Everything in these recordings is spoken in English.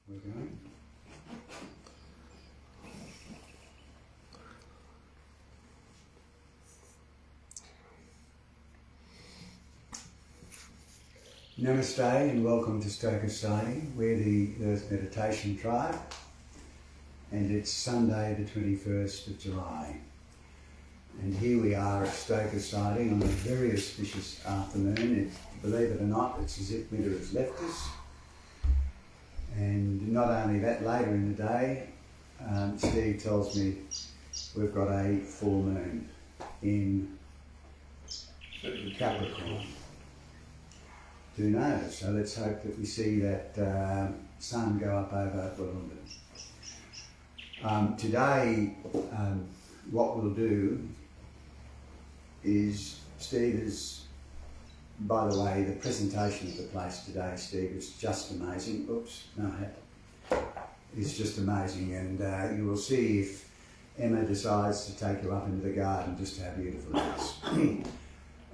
We're going. Namaste and welcome to Stoker Society. We're the Earth Meditation Tribe and it's Sunday the 21st of July. And here we are at Stoker Society on a very auspicious afternoon. Believe it or not, it's as if winter has left us. And not only that, later in the day, Steve tells me we've got a full moon in Capricorn. Who knows? So let's hope that we see that sun go up over Wollongong. Today, what we'll do is, Steve is, by the way, the presentation of the place today, Steve, is just amazing. Oops, no hat. It's just amazing, and you will see if Emma decides to take you up into the garden just how beautiful it is.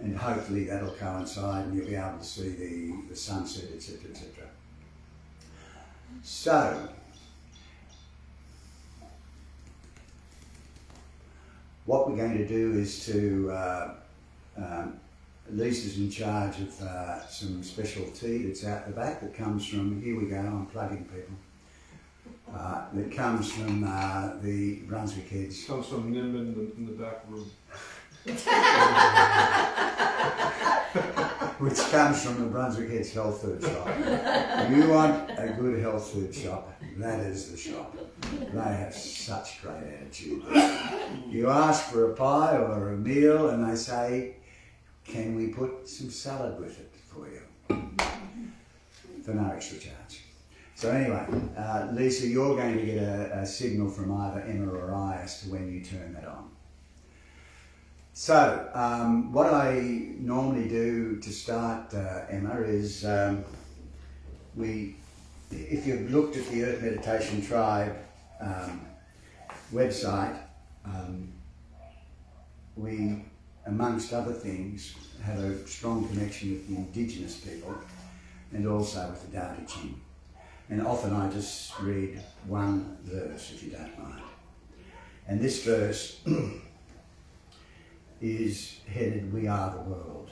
And hopefully that'll coincide and you'll be able to see the sunset, etc, etc. So, what we're going to do is to, Lisa's in charge of some special tea that's out the back that comes from, here we go, I'm plugging people, that comes from the Brunswick Heads. Comes from Nim in the back room. Which comes from the Brunswick Heads Health Food Shop. You want a good health food shop, that is the shop. They have such great attitude. You ask for a pie or a meal and they say, can we put some salad with it for you? For no extra charge. So anyway, Lisa, you're going to get a signal from either Emma or I as to when you turn that on. So, what I normally do to start, Emma, is if you've looked at the Earth Meditation Tribe website, we, amongst other things, have a strong connection with the Indigenous people and also with the Tao Te Ching. And often I just read one verse, if you don't mind. And this verse is headed, "We are the world."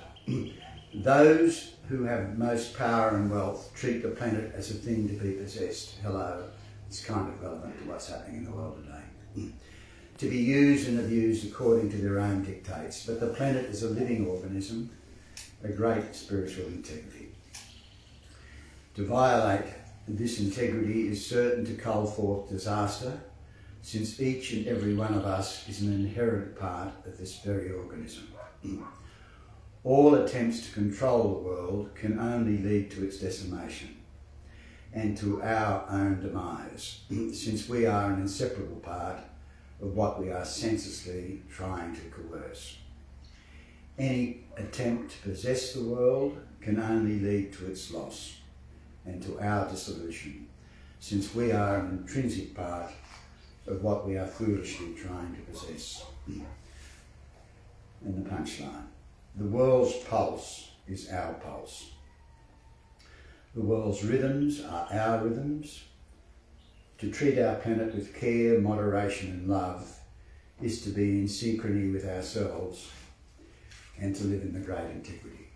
Those who have most power and wealth treat the planet as a thing to be possessed. Hello, it's kind of relevant to what's happening in the world today. To be used and abused according to their own dictates. But the planet is a living organism, a great spiritual integrity. To violate this integrity is certain to cull forth disaster, since each and every one of us is an inherent part of this very organism. All attempts to control the world can only lead to its decimation and to our own demise, since we are an inseparable part of what we are senselessly trying to coerce. Any attempt to possess the world can only lead to its loss and to our dissolution, since we are an intrinsic part of what we are foolishly trying to possess. And the punchline: the world's pulse is our pulse. The world's rhythms are our rhythms. To treat our planet with care, moderation and love is to be in synchrony with ourselves and to live in the great integrity.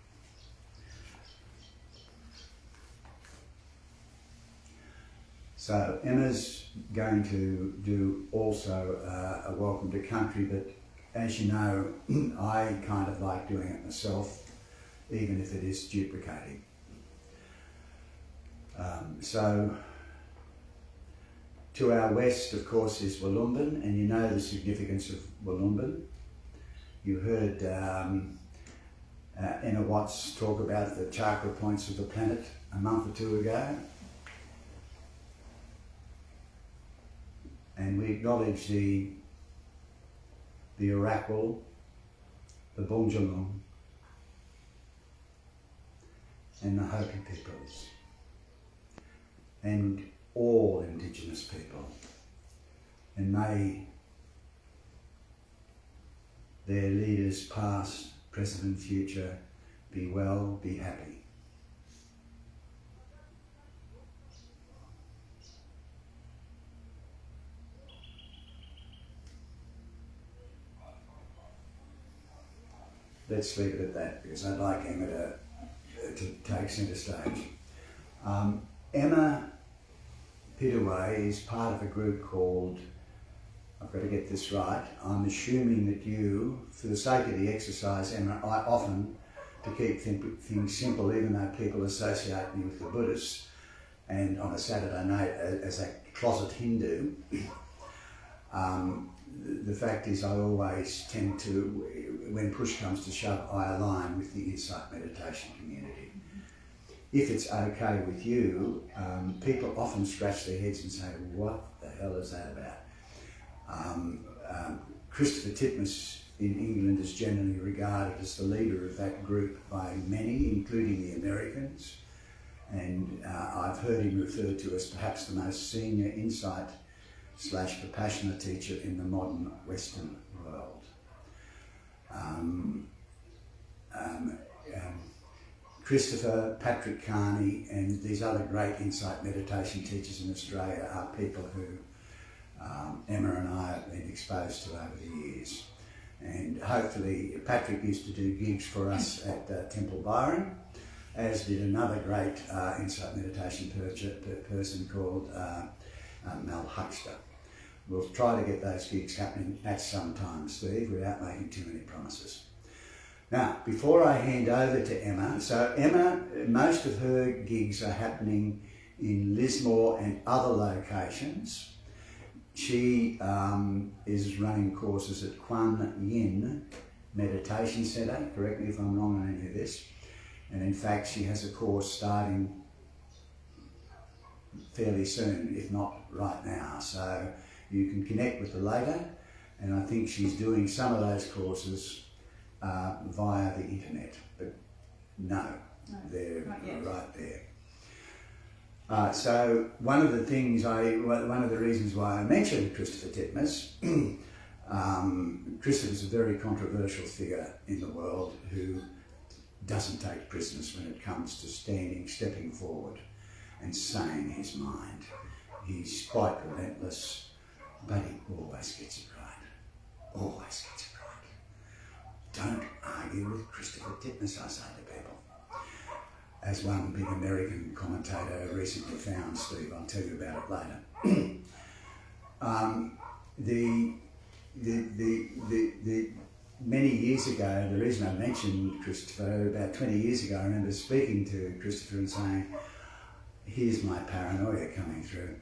So Emma's going to do also a welcome to country, but as you know, I kind of like doing it myself, even if it is duplicating. So to our west, of course, is Wollongong, and you know the significance of Wollongong. You heard Emma Watts talk about the chakra points of the planet a month or two ago. And we acknowledge the Oracle, the Bunjalung, and the Hopi peoples, and all Indigenous people. And may their leaders, past, present and future, be well, be happy. let's leave it at that, because I'd like Emma to take centre stage. Emma Pittaway is part of a group called, I've got to get this right, I'm assuming that you, for the sake of the exercise, Emma, I often, to keep things simple, even though people associate me with the Buddhists, and on a Saturday night as a closet Hindu, the fact is I always tend to, when push comes to shove, I align with the insight meditation community. If it's okay with you, people often scratch their heads and say, what the hell is that about? Christopher Titmuss in England is generally regarded as the leader of that group by many, including the Americans. And I've heard him referred to as perhaps the most senior insight / Vipassana teacher in the modern Western world. Christopher, Patrick Carney, and these other great insight meditation teachers in Australia are people who Emma and I have been exposed to over the years. And hopefully Patrick used to do gigs for us at Temple Byron, as did another great insight meditation person called Mel Huckster. We'll try to get those gigs happening at some time, Steve, without making too many promises. Now, before I hand over to Emma, so Emma, most of her gigs are happening in Lismore and other locations. She is running courses at Kuan Yin Meditation Centre, correct me if I'm wrong on any of this. And in fact, she has a course starting fairly soon, if not right now. So you can connect with her later. And I think she's doing some of those courses via the internet. But no, they're right there. So one of the reasons why I mentioned Christopher Titmuss, Christopher's a very controversial figure in the world who doesn't take prisoners when it comes to stepping forward and saying his mind. He's quite relentless, but he always gets it right. Always gets it right. Don't argue with Christopher Titmuss, I say to people. As one big American commentator recently found, Steve, I'll tell you about it later. Many years ago, the reason I mentioned Christopher, about 20 years ago, I remember speaking to Christopher and saying, here's my paranoia coming through.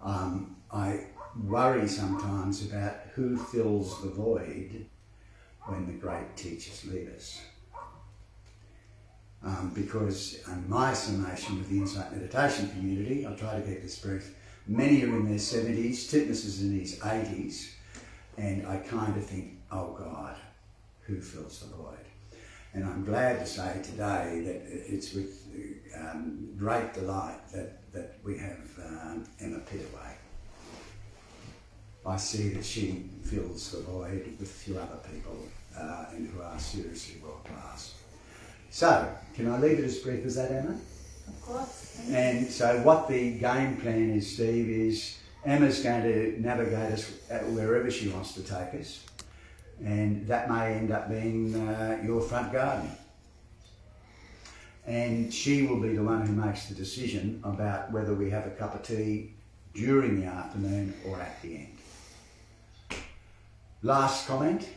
I worry sometimes about who fills the void when the great teachers leave us. Because in my summation with the insight meditation community, I'll try to keep this brief, many are in their 70s, Titmuss is in his 80s, and I kind of think, oh God, who fills the void? And I'm glad to say today that it's with great delight that we have Emma Pittaway. I see that she fills the void with a few other people and who are seriously world class. So, can I leave it as brief as that, Emma? Of course. And so what the game plan is, Steve, is Emma's going to navigate us wherever she wants to take us. And that may end up being your front garden. And she will be the one who makes the decision about whether we have a cup of tea during the afternoon or at the end. Last comment,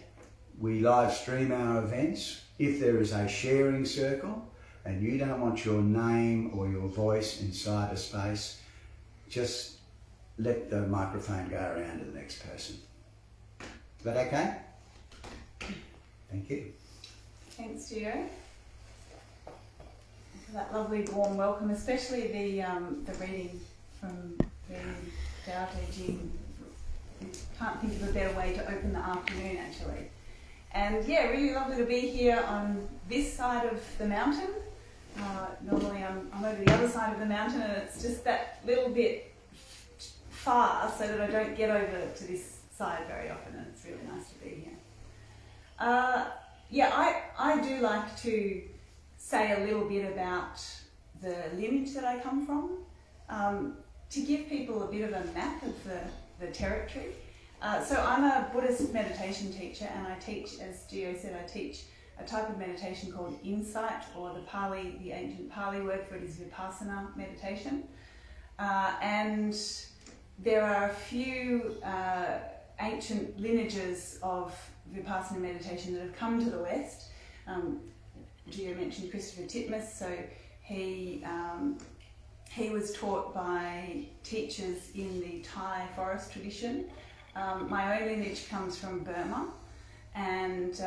we live stream our events. If there is a sharing circle and you don't want your name or your voice in cyberspace, just let the microphone go around to the next person. Is that okay? Thank you. Thanks, Gio, for that lovely warm welcome, especially the reading from the Tao Te Ching. Can't think of a better way to open the afternoon, actually. And yeah, really lovely to be here on this side of the mountain. Normally I'm over the other side of the mountain, and it's just that little bit far so that I don't get over to this side very often, and it's really nice to be here. I do like to say a little bit about the lineage that I come from, to give people a bit of a map of the territory. So I'm a Buddhist meditation teacher, and I teach, as Gio said, I teach a type of meditation called insight, or the ancient Pali word for it is vipassana meditation. And there are a few ancient lineages of vipassana meditation that have come to the West. Gio mentioned Christopher Titmuss, so he was taught by teachers in the Thai forest tradition. My own lineage comes from Burma, and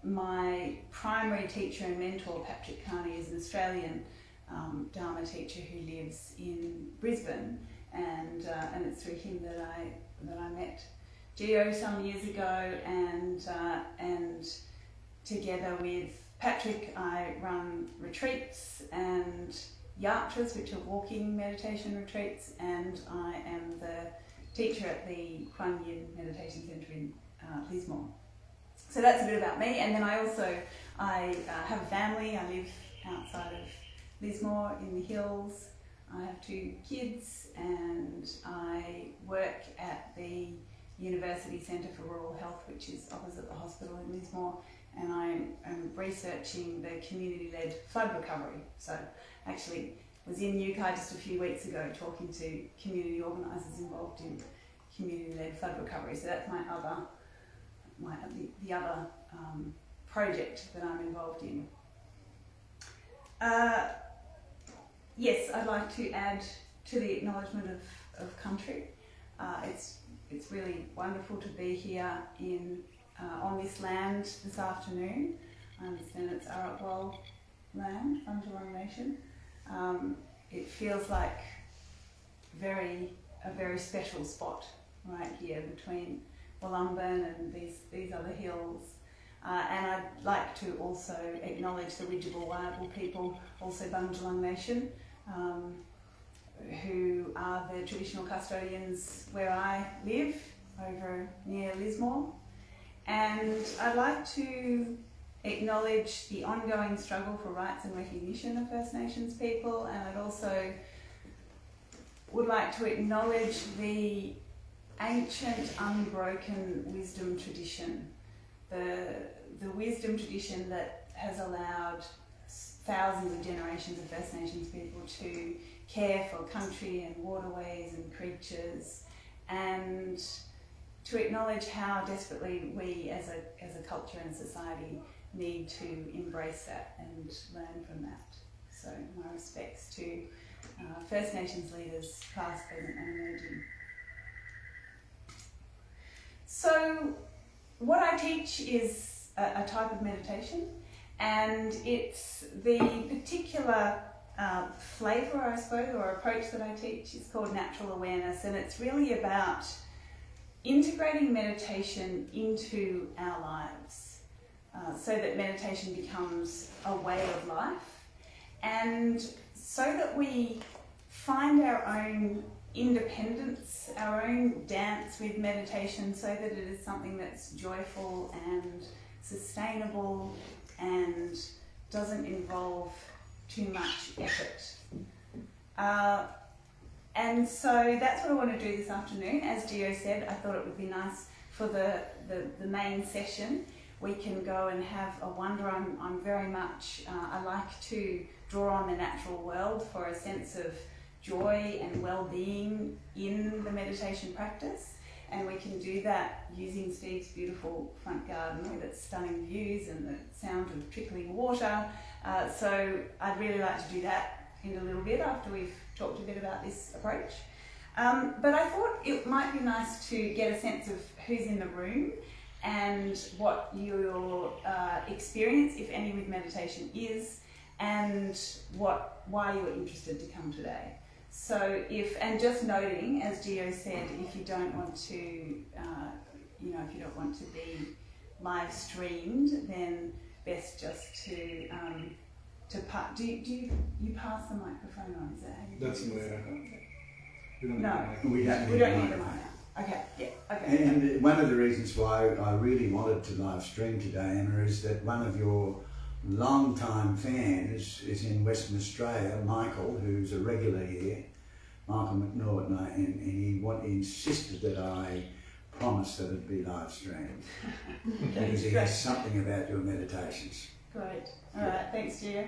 my primary teacher and mentor, Patrick Carney, is an Australian Dharma teacher who lives in Brisbane, and it's through him that I met Gio some years ago, and together with Patrick I run retreats and yatras, which are walking meditation retreats, and I am the teacher at the Kuan Yin Meditation Centre in Lismore. So that's a bit about me, and then I have a family. I live outside of Lismore in the hills. I have 2 kids, and I work at the University Centre for Rural Health, which is opposite the hospital in Lismore, and I am researching the community-led flood recovery. So actually was in Yukai just a few weeks ago talking to community organisers involved in community-led flood recovery. So that's the other project that I'm involved in. Yes, I'd like to add to the acknowledgement of country. It's really wonderful to be here on this land this afternoon. I understand it's Arakwal land, Bundjalung Nation. It feels like a very special spot right here between Wollumban and these other hills. And I'd like to also acknowledge the Widjabul Wayabul people, also Bundjalung Nation, who are the traditional custodians where I live, over near Lismore. And I'd like to acknowledge the ongoing struggle for rights and recognition of First Nations people, and I'd also would like to acknowledge the ancient, unbroken wisdom tradition, the wisdom tradition that has allowed thousands of generations of First Nations people to care for country and waterways and creatures, and to acknowledge how desperately we as a culture and society need to embrace that and learn from that. So my respects to First Nations leaders, past, present and emerging. So what I teach is a type of meditation, and it's the particular flavour, I suppose, or approach that I teach is called natural awareness, and it's really about integrating meditation into our lives so that meditation becomes a way of life, and so that we find our own independence, our own dance with meditation, so that it is something that's joyful and sustainable and doesn't involve too much effort. And so that's what I want to do this afternoon. As Gio said, I thought it would be nice for the main session. We can go and have a wander. I'm very much, I like to draw on the natural world for a sense of joy and well-being in the meditation practice. And we can do that using Steve's beautiful front garden with its stunning views and the sound of trickling water. So I'd really like to do that in a little bit after we've talked a bit about this approach. But I thought it might be nice to get a sense of who's in the room and what your experience, if any, with meditation is, and why you were interested to come today. So and just noting, as Gio said, if you don't want to, if you don't want to be live streamed, then best just to do you pass the microphone on? Is that how you do it? That's the way we don't We don't We don't need the mic now. Okay, yeah, okay. And one of the reasons why I really wanted to live stream today, Emma, is that one of your long-time fans is in Western Australia, Michael, who's a regular here, Michael McNaught, and he insisted that I promised that it'd be live streamed because he has something about your meditations. Great. All right. Thanks, Gia.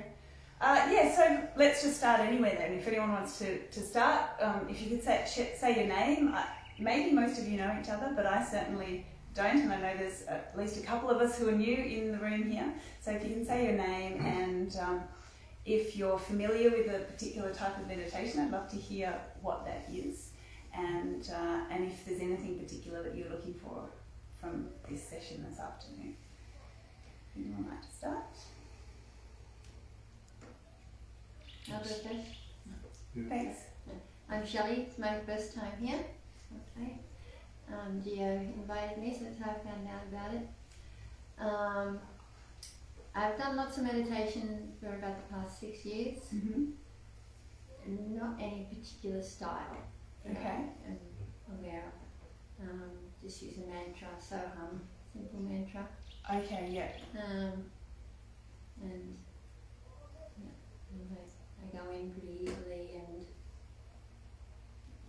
So let's just start anywhere then. If anyone wants to start, if you could say your name. Maybe most of you know each other, but I certainly don't, and I know there's at least a couple of us who are new in the room here. So if you can say your name and if you're familiar with a particular type of meditation, I'd love to hear what that is, and if there's anything particular that you're looking for from this session this afternoon. Anyone like to start? I'll go first. Yeah. Thanks. I'm Shelley. It's my first time here. Okay. Gio invited me, so that's how I found out about it. I've done lots of meditation for about the past 6 years. Not any particular style. Okay. I'm aware of. Just use a mantra, Soham, simple mantra. Okay, yeah. And I go in pretty easily and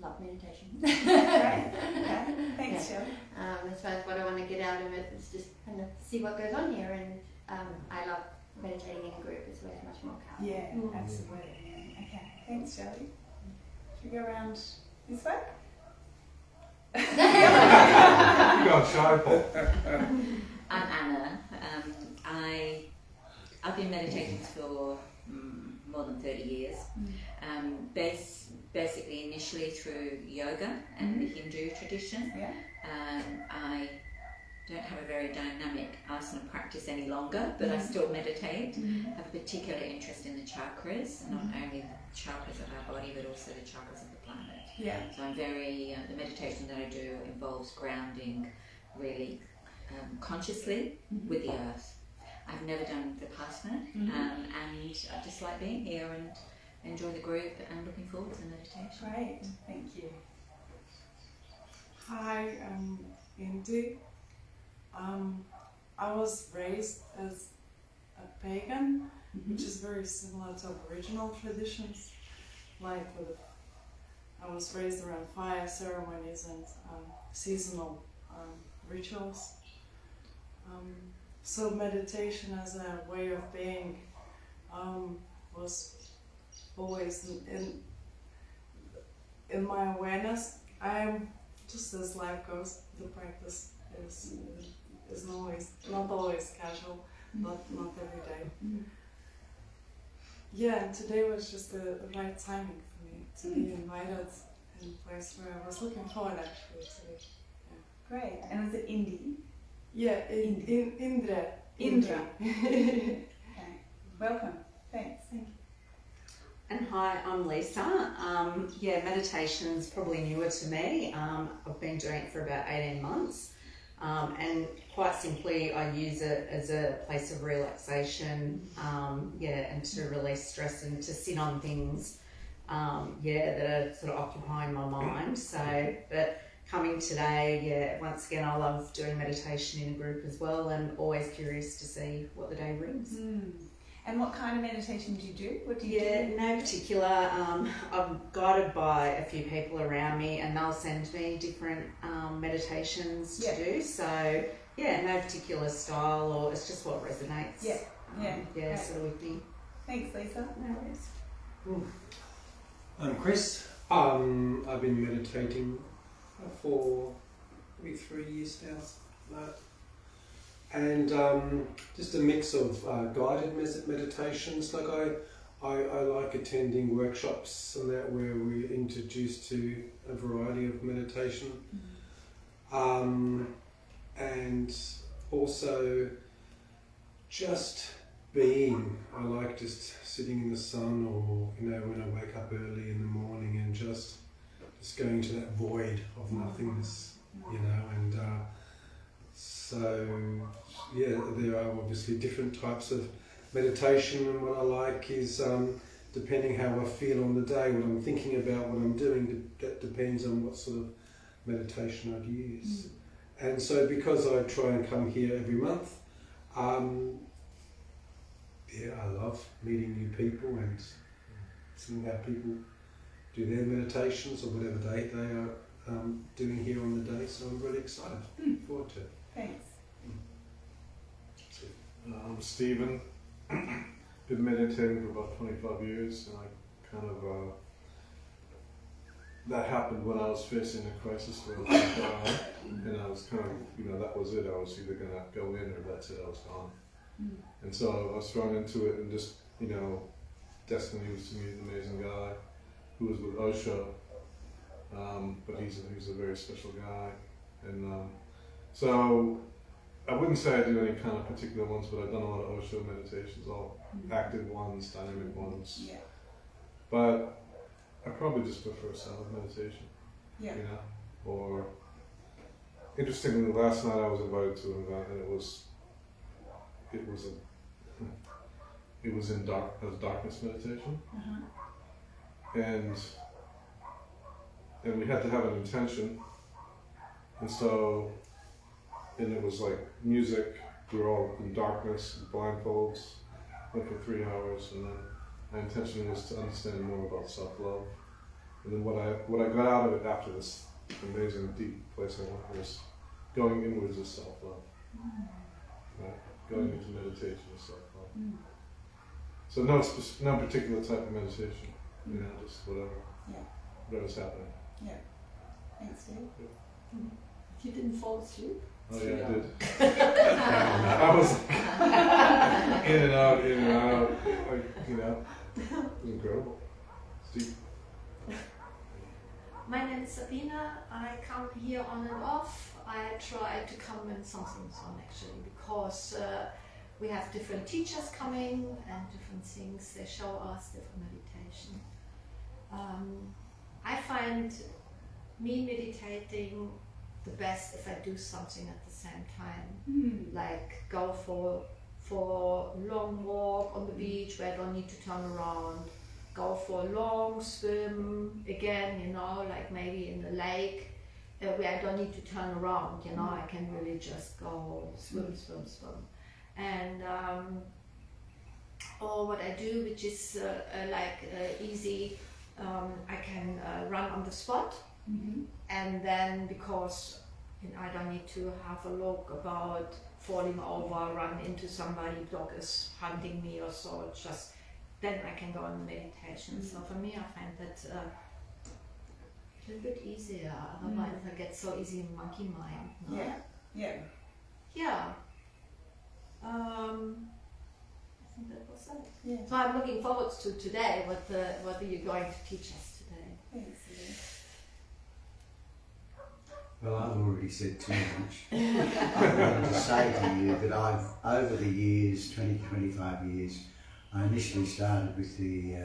love meditation. Great. Okay. Thanks, Shelley. As far as what I want to get out of it is just kind of see what goes on here, and I love meditating in a group. It's always much more powerful. Yeah, absolutely. Okay. Thanks, Shelley. Should we go around this way? You got shy, Paul. I'm Anna. I've been meditating for more than 30 years. Basically, initially through yoga and the Hindu tradition. Yeah. I don't have a very dynamic asana practice any longer, but I still meditate. I have a particular interest in the chakras, not only the chakras of our body, but also the chakras of the planet. Yeah. So I'm very, the meditation that I do involves grounding really consciously with the earth. I've never done Vipassana, and I just like being here and enjoy the group and looking forward to the meditation. Great, thank you. Hi, I'm Indy. I was raised as a pagan, which is very similar to Aboriginal traditions. Like I was raised around fire ceremonies and seasonal rituals. So meditation as a way of being was always in my awareness. I'm just as life goes. The practice is not always casual, not every day. Yeah, and today was just the right timing for me to be invited in a place where I was looking forward actually to. Great, and was it Indy? Yeah, Indra. Indra. Okay. Welcome. Thanks. Thank you. And hi, I'm Lisa. Meditation's probably newer to me. I've been doing it for about 18 months. And quite simply, I use it as a place of relaxation, and to release stress and to sit on things, that are sort of occupying my mind. So, but coming today, once again, I love doing meditation in a group as well, and always curious to see what the day brings. And what kind of meditation do you do? What do you do? No particular. I'm guided by a few people around me, and they'll send me different meditations to do. So, no particular style, or it's just what resonates. Sort of with me. Thanks, Lisa. No worries. I'm Chris. I've been meditating for maybe 3 years now, something like that. And just a mix of guided meditations. Like I like attending workshops and that, where we're introduced to a variety of meditation, and also just being. I like just sitting in the sun, or when I wake up early in the morning and just going to that void of nothingness, and. So, there are obviously different types of meditation, and what I like is, depending how I feel on the day, what I'm thinking about, what I'm doing, that depends on what sort of meditation I'd use. And so because I try and come here every month, I love meeting new people and seeing how people do their meditations or whatever they doing here on the day, so I'm really excited. Forward to it. Thanks. I'm Stephen. Been meditating for about 25 years, and I kind of that happened when I was facing a crisis where I was going to die, and I was kind of, that was it. I was either going to go in or that's it. I was gone. And so I was thrown into it, and just, destiny was to meet an amazing guy who was with Osho, but he's a very special guy, and so I wouldn't say I do any kind of particular ones, but I've done a lot of Osho meditations, all active ones, dynamic ones. Yeah. But I probably just prefer silent meditation. Yeah. Or interestingly, last night I was invited to an event, and it was in darkness meditation, and we had to have an intention, and it was like music. We were all in darkness, blindfolds, went for 3 hours, and then my intention was to understand more about self-love. And then what I got out of it after this amazing deep place I went was going inwards is self-love. Right? Going into meditation is self-love. So no particular type of meditation, just whatever. Yeah. Whatever's happening. Yeah. Thanks, Steve. You didn't fall asleep? Oh yeah, I did. I was in and out, it was incredible. Steve. My name is Sabina. I come here on and off. I try to come when something's on actually, because we have different teachers coming and different things. They show us different meditation. I find me meditating the best if I do something at the same time, like go for a long walk on the beach where I don't need to turn around, go for a long swim again, like maybe in the lake where I don't need to turn around, I can really just go swim. And or what I do, which is easy, I can run on the spot. And then because I don't need to have a look about falling over, run into somebody, dog is hunting me or so, it's just then I can go in meditation. So for me, I find that a little bit easier, otherwise I get so easy in monkey mind. No? Yeah. I think that was it. Yeah. So I'm looking forward to today, what are you going to teach us today? Thanks, Steve. Well, I've already said too much. I wanted to say to you that I've, over the years, 20 to 25 years, I initially started with the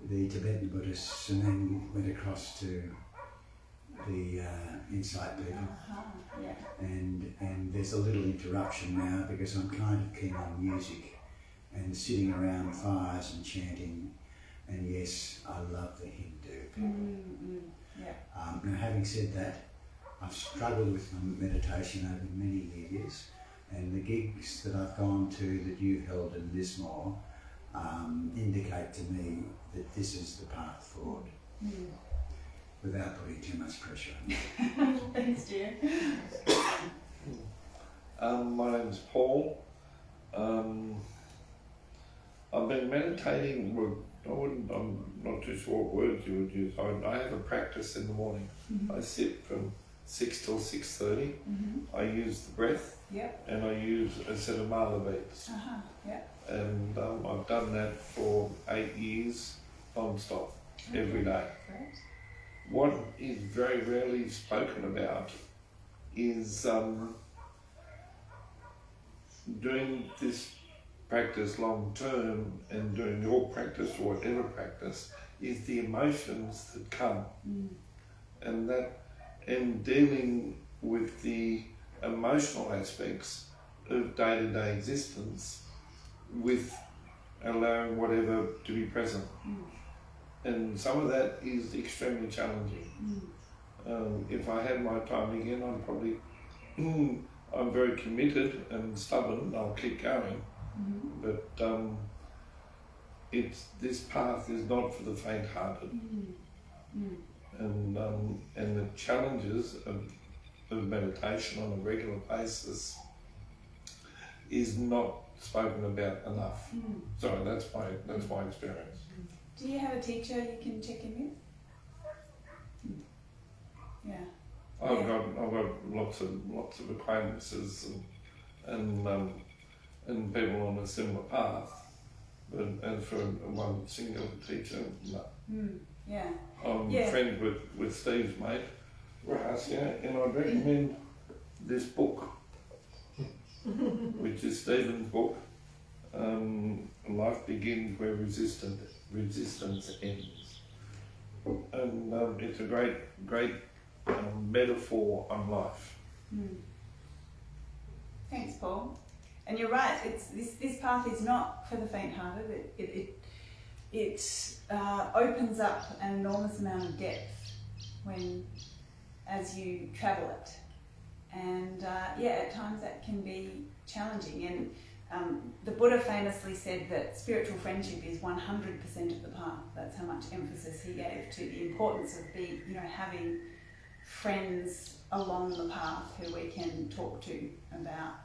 Tibetan Buddhists and then went across to the Insight people. Yeah. And there's a little interruption now because I'm kind of keen on music and sitting around fires and chanting. And yes, I love the Hindu people. Yeah. Now, having said that, I've struggled with my meditation over many years, and the gigs that I've gone to that you've held in Lismore indicate to me that this is the path forward, without putting too much pressure on me. Thanks, dear. My name's Paul. I've been meditating. I'm not too sure what words you would use. I have a practice in the morning. I sit from 6 till 6:30. I use the breath, and I use a set of mala beats. And I've done that for 8 years, non-stop, every day. Great. What is very rarely spoken about is doing this practice long term and doing your practice or whatever practice is the emotions that come, and dealing with the emotional aspects of day-to-day existence with allowing whatever to be present. And some of that is extremely challenging. If I had my time again, I'm probably I'm very committed and stubborn. I'll keep going, but this path is not for the faint-hearted. and the challenges of meditation on a regular basis is not spoken about enough. Sorry, that's my experience. Do you have a teacher you can check in with? Yeah. I've got lots of acquaintances and people on a similar path, but as for one single teacher, no. Yeah. I'm friends with Steve's mate, Ras, and I'd recommend this book, which is Stephen's book, Life Begins Where Resistance Ends. And it's a great metaphor on life. Thanks, Paul. And you're right. It's this path is not for the faint-hearted. It opens up an enormous amount of depth as you travel it, and at times that can be challenging. And the Buddha famously said that spiritual friendship is 100% of the path. That's how much emphasis he gave to the importance of having friends along the path who we can talk to about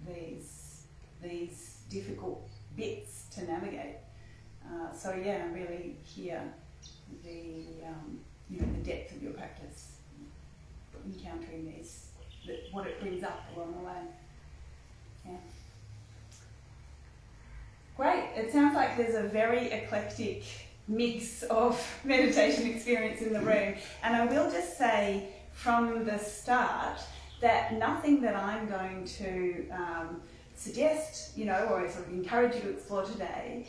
these difficult bits to navigate. I really hear the depth of your practice, encountering what it brings up along the way. Yeah. Great. It sounds like there's a very eclectic mix of meditation experience in the room. And I will just say from the start that nothing that I'm going to suggest, or sort of encourage you to explore today,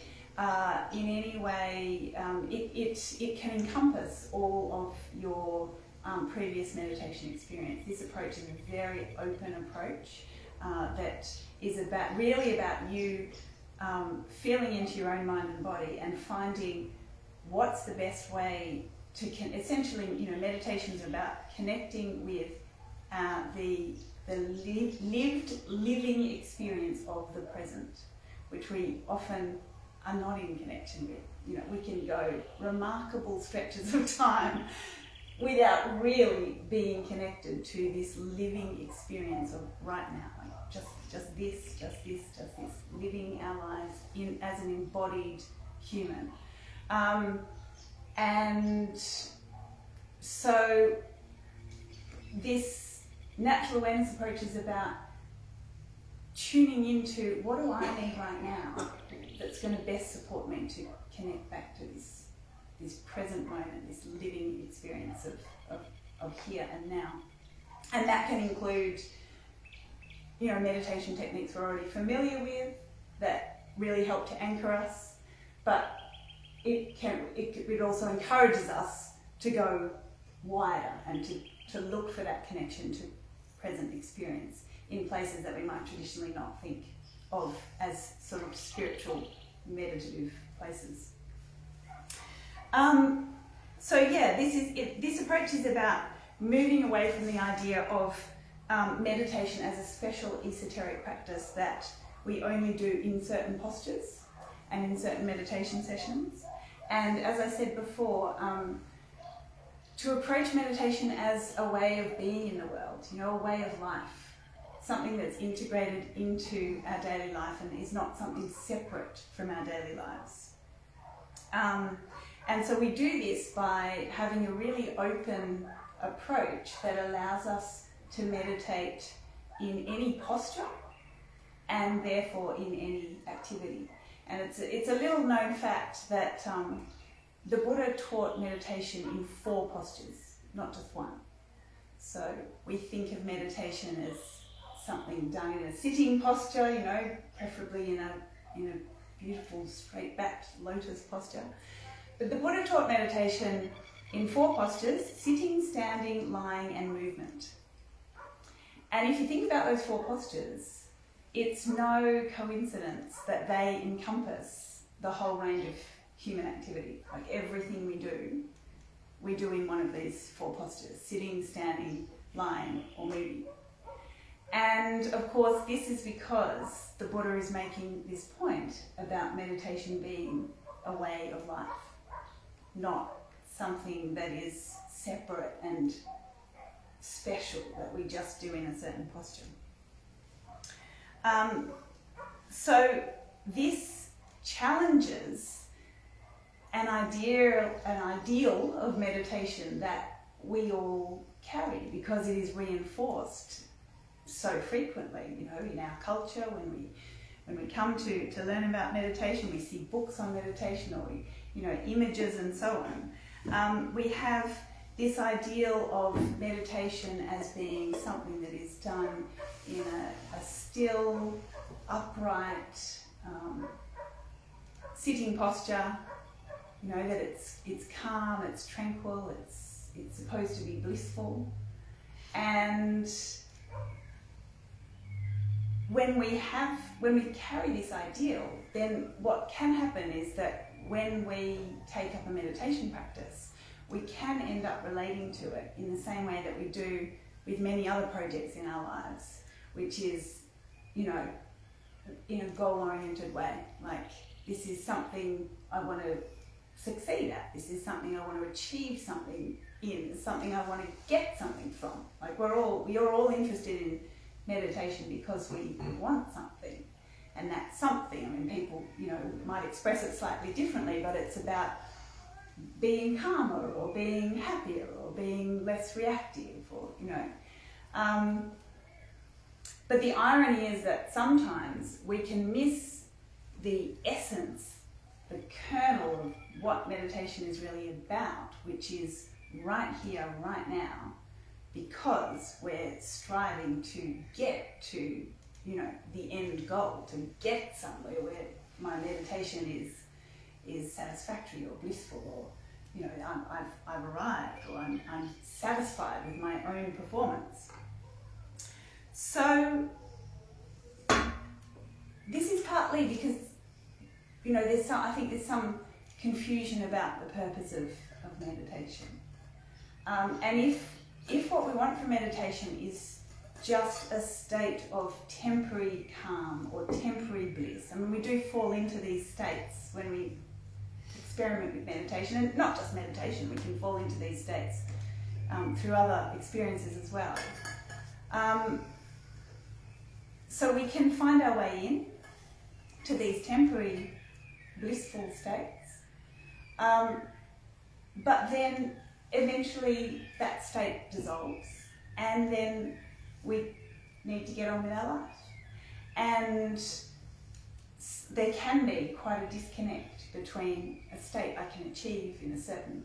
in any way, it can encompass all of your previous meditation experience. This approach is a very open approach that is really about you feeling into your own mind and body and finding what's the best way to essentially, meditation is about connecting with the living experience of the present, which we often are not in connection with. We can go remarkable stretches of time without really being connected to this living experience of right now, like just this, living our lives as an embodied human. And so this natural awareness approach is about tuning into what do I need right now that's going to best support me to connect back to this present moment, this living experience of here and now. And that can include, meditation techniques we're already familiar with that really help to anchor us, but it also encourages us to go wider and to look for that connection to present experience in places that we might traditionally not think of as sort of spiritual, meditative places. This approach is about moving away from the idea of meditation as a special esoteric practice that we only do in certain postures and in certain meditation sessions. And as I said before, to approach meditation as a way of being in the world, a way of life, something that's integrated into our daily life and is not something separate from our daily lives. And so we do this by having a really open approach that allows us to meditate in any posture and therefore in any activity. And it's a little known fact that the Buddha taught meditation in 4 postures, not just one. So we think of meditation as something done in a sitting posture, preferably in a beautiful straight-backed lotus posture. But the Buddha taught meditation in 4 postures: sitting, standing, lying, and movement. And if you think about those 4 postures, it's no coincidence that they encompass the whole range of human activity. Like everything we do in one of these 4 postures: sitting, standing, lying, or moving. And of course, this is because the Buddha is making this point about meditation being a way of life, not something that is separate and special that we just do in a certain posture. So this challenges an ideal of meditation that we all carry, because it is reinforced so frequently, you know, in our culture. When we come to learn about meditation, we see books on meditation, or images and so on. We have this ideal of meditation as being something that is done in a still, upright, sitting posture. You know, that it's calm, it's tranquil, it's supposed to be blissful. And when we carry this ideal, then what can happen is that when we take up a meditation practice, we can end up relating to it in the same way that we do with many other projects in our lives, which is, in a goal-oriented way. Like, this is something I want to succeed at. This is something I want to achieve something in. It's something I want to get something from. Like, we are all interested in meditation because we want something. And that something, I mean, people, might express it slightly differently, but it's about being calmer or being happier or being less reactive, or, but the irony is that sometimes we can miss the essence, the kernel of what meditation is really about, which is right here, right now, because we're striving to get to, the end goal, to get somewhere where my meditation is satisfactory or blissful, or, I've arrived, or I'm satisfied with my own performance. So this is partly because, I think there's some confusion about the purpose of meditation. And if what we want from meditation is just a state of temporary calm or temporary bliss, I mean, we do fall into these states when we experiment with meditation, and not just meditation, we can fall into these states through other experiences as well. So we can find our way in to these temporary blissful states, but then eventually that state dissolves, and then we need to get on with our life. And there can be quite a disconnect between a state I can achieve in a certain,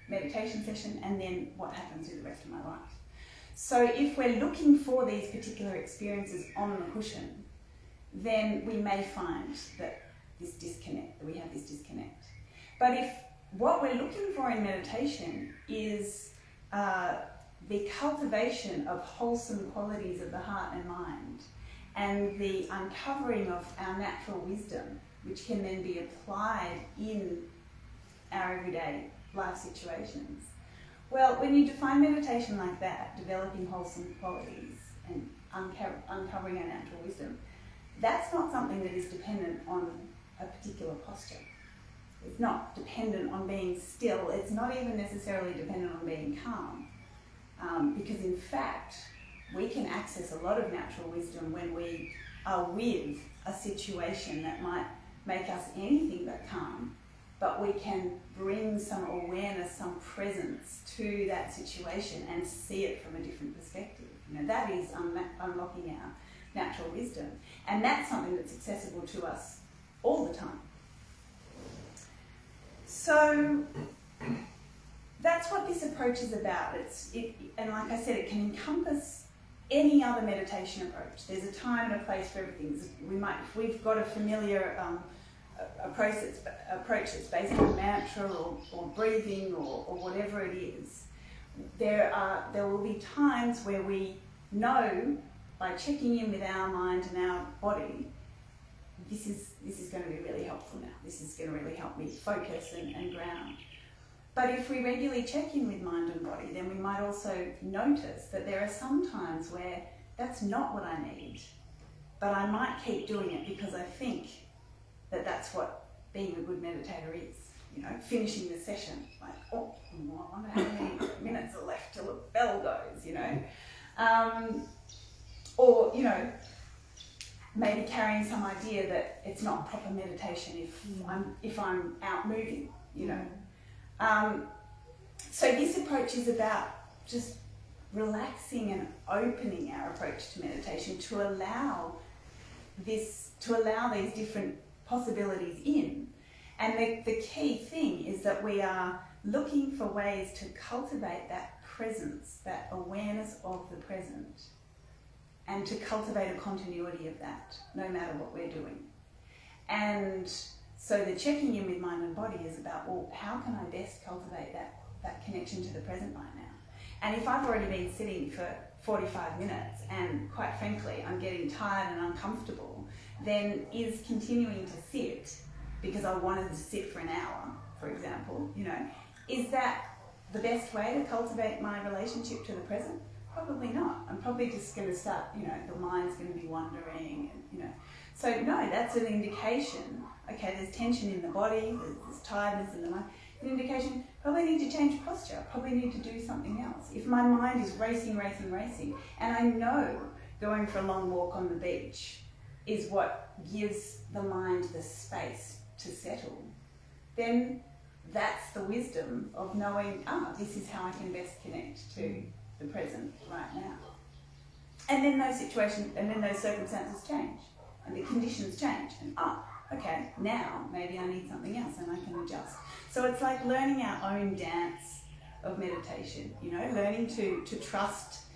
meditation session, and then what happens with the rest of my life. So if we're looking for these particular experiences on the cushion, then we may find that we have this disconnect. But if what we're looking for in meditation is the cultivation of wholesome qualities of the heart and mind, and the uncovering of our natural wisdom, which can then be applied in our everyday life situations. Well, when you define meditation like that, developing wholesome qualities and uncovering our natural wisdom, that's not something that is dependent on a particular posture. It's not dependent on being still. It's not even necessarily dependent on being calm. Because in fact, we can access a lot of natural wisdom when we are with a situation that might make us anything but calm, but we can bring some awareness, some presence to that situation and see it from a different perspective. That is unlocking our natural wisdom. And that's something that's accessible to us all the time. So that's what this approach is about. And like I said, it can encompass any other meditation approach. There's a time and a place for everything. If we've got a familiar approach that's based on mantra or breathing or whatever it is, there will be times where we know, by checking in with our mind and our body, this is going to be really helpful now. This is going to really help me focus and ground. But if we regularly check in with mind and body, then we might also notice that there are some times where that's not what I need, but I might keep doing it because I think that that's what being a good meditator is. finishing the session, like, oh, I wonder how many minutes are left till the bell goes, or, maybe carrying some idea that it's not proper meditation if I'm out moving, So this approach is about just relaxing and opening our approach to meditation to allow these different possibilities in. And the key thing is that we are looking for ways to cultivate that presence, that awareness of the present, and to cultivate a continuity of that, no matter what we're doing. And so the checking in with mind and body is about, well, how can I best cultivate that connection to the present right now? And if I've already been sitting for 45 minutes and quite frankly I'm getting tired and uncomfortable, then is continuing to sit because I wanted to sit for an hour, for example, is that the best way to cultivate my relationship to the present? Probably not. I'm probably just going to start, the mind's going to be wandering, and, So no, that's an indication. Okay, there's tension in the body, there's tiredness in the mind. An indication, probably need to change posture, probably need to do something else. If my mind is racing, and I know going for a long walk on the beach is what gives the mind the space to settle, then that's the wisdom of knowing, this is how I can best connect to the present right now. And then those situations, and then those circumstances change, and the conditions change, and okay, now maybe I need something else and I can adjust. So it's like learning our own dance of meditation, learning to trust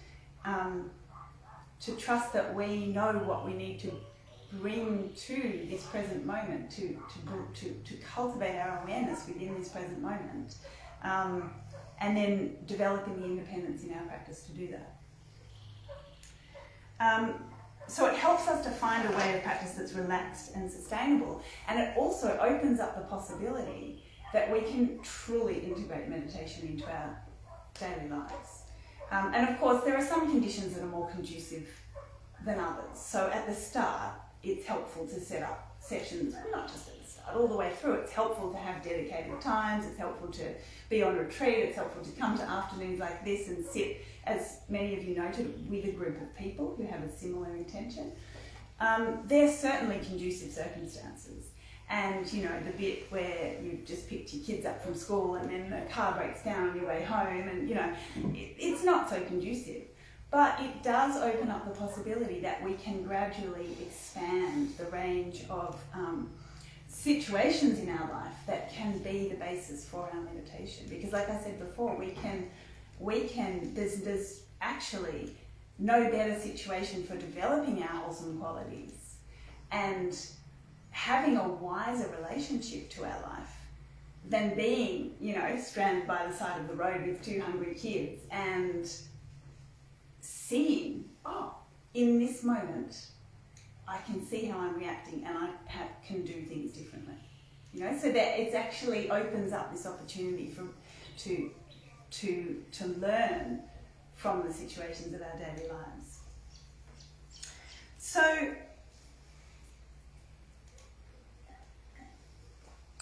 that we know what we need to bring to this present moment, to cultivate our awareness within this present moment, and then developing the independence in our practice to do that. So it helps us to find a way of practice that's relaxed and sustainable, and it also opens up the possibility that we can truly integrate meditation into our daily lives. And of course, there are some conditions that are more conducive than others. So at the start, it's helpful to set up sessions, not just at the start, all the way through. It's helpful to have dedicated times, it's helpful to be on retreat, it's helpful to come to afternoons like this and sit, as many of you noted, with a group of people who have a similar intention. They're certainly conducive circumstances. And, the bit where you've just picked your kids up from school and then the car breaks down on your way home and, it's not so conducive. But it does open up the possibility that we can gradually expand the range of situations in our life that can be the basis for our meditation. Because like I said before, there's actually no better situation for developing our wholesome qualities and having a wiser relationship to our life than being, stranded by the side of the road with 2 hungry kids and seeing, in this moment, I can see how I'm reacting and I can do things differently. So that it actually opens up this opportunity to learn from the situations of our daily lives. So,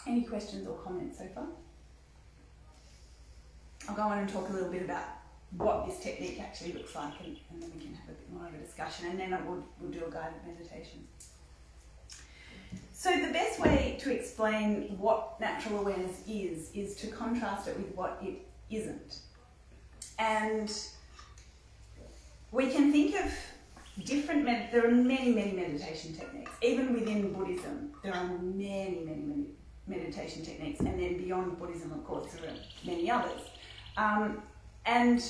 any questions or comments so far? I'll go on and talk a little bit about what this technique actually looks like, and then we can have a bit more of a discussion, and then we'll do a guided meditation. So the best way to explain what natural awareness is to contrast it with what it isn't. And we can think of there are many meditation techniques. Even within Buddhism, there are many meditation techniques, and then beyond Buddhism, of course, there are many others. And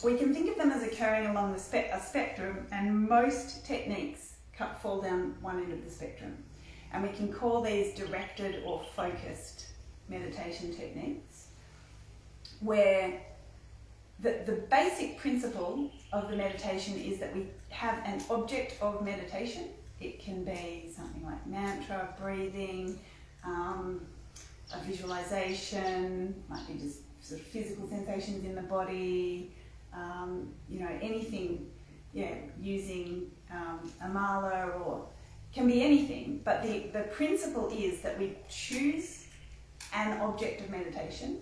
we can think of them as occurring along a spectrum, and most techniques fall down one end of the spectrum. And we can call these directed or focused meditation techniques, where the basic principle of the meditation is that we have an object of meditation. It can be something like mantra, breathing, a visualization, might be just sort of physical sensations in the body, anything, using a mala, or can be anything. But the principle is that we choose an object of meditation,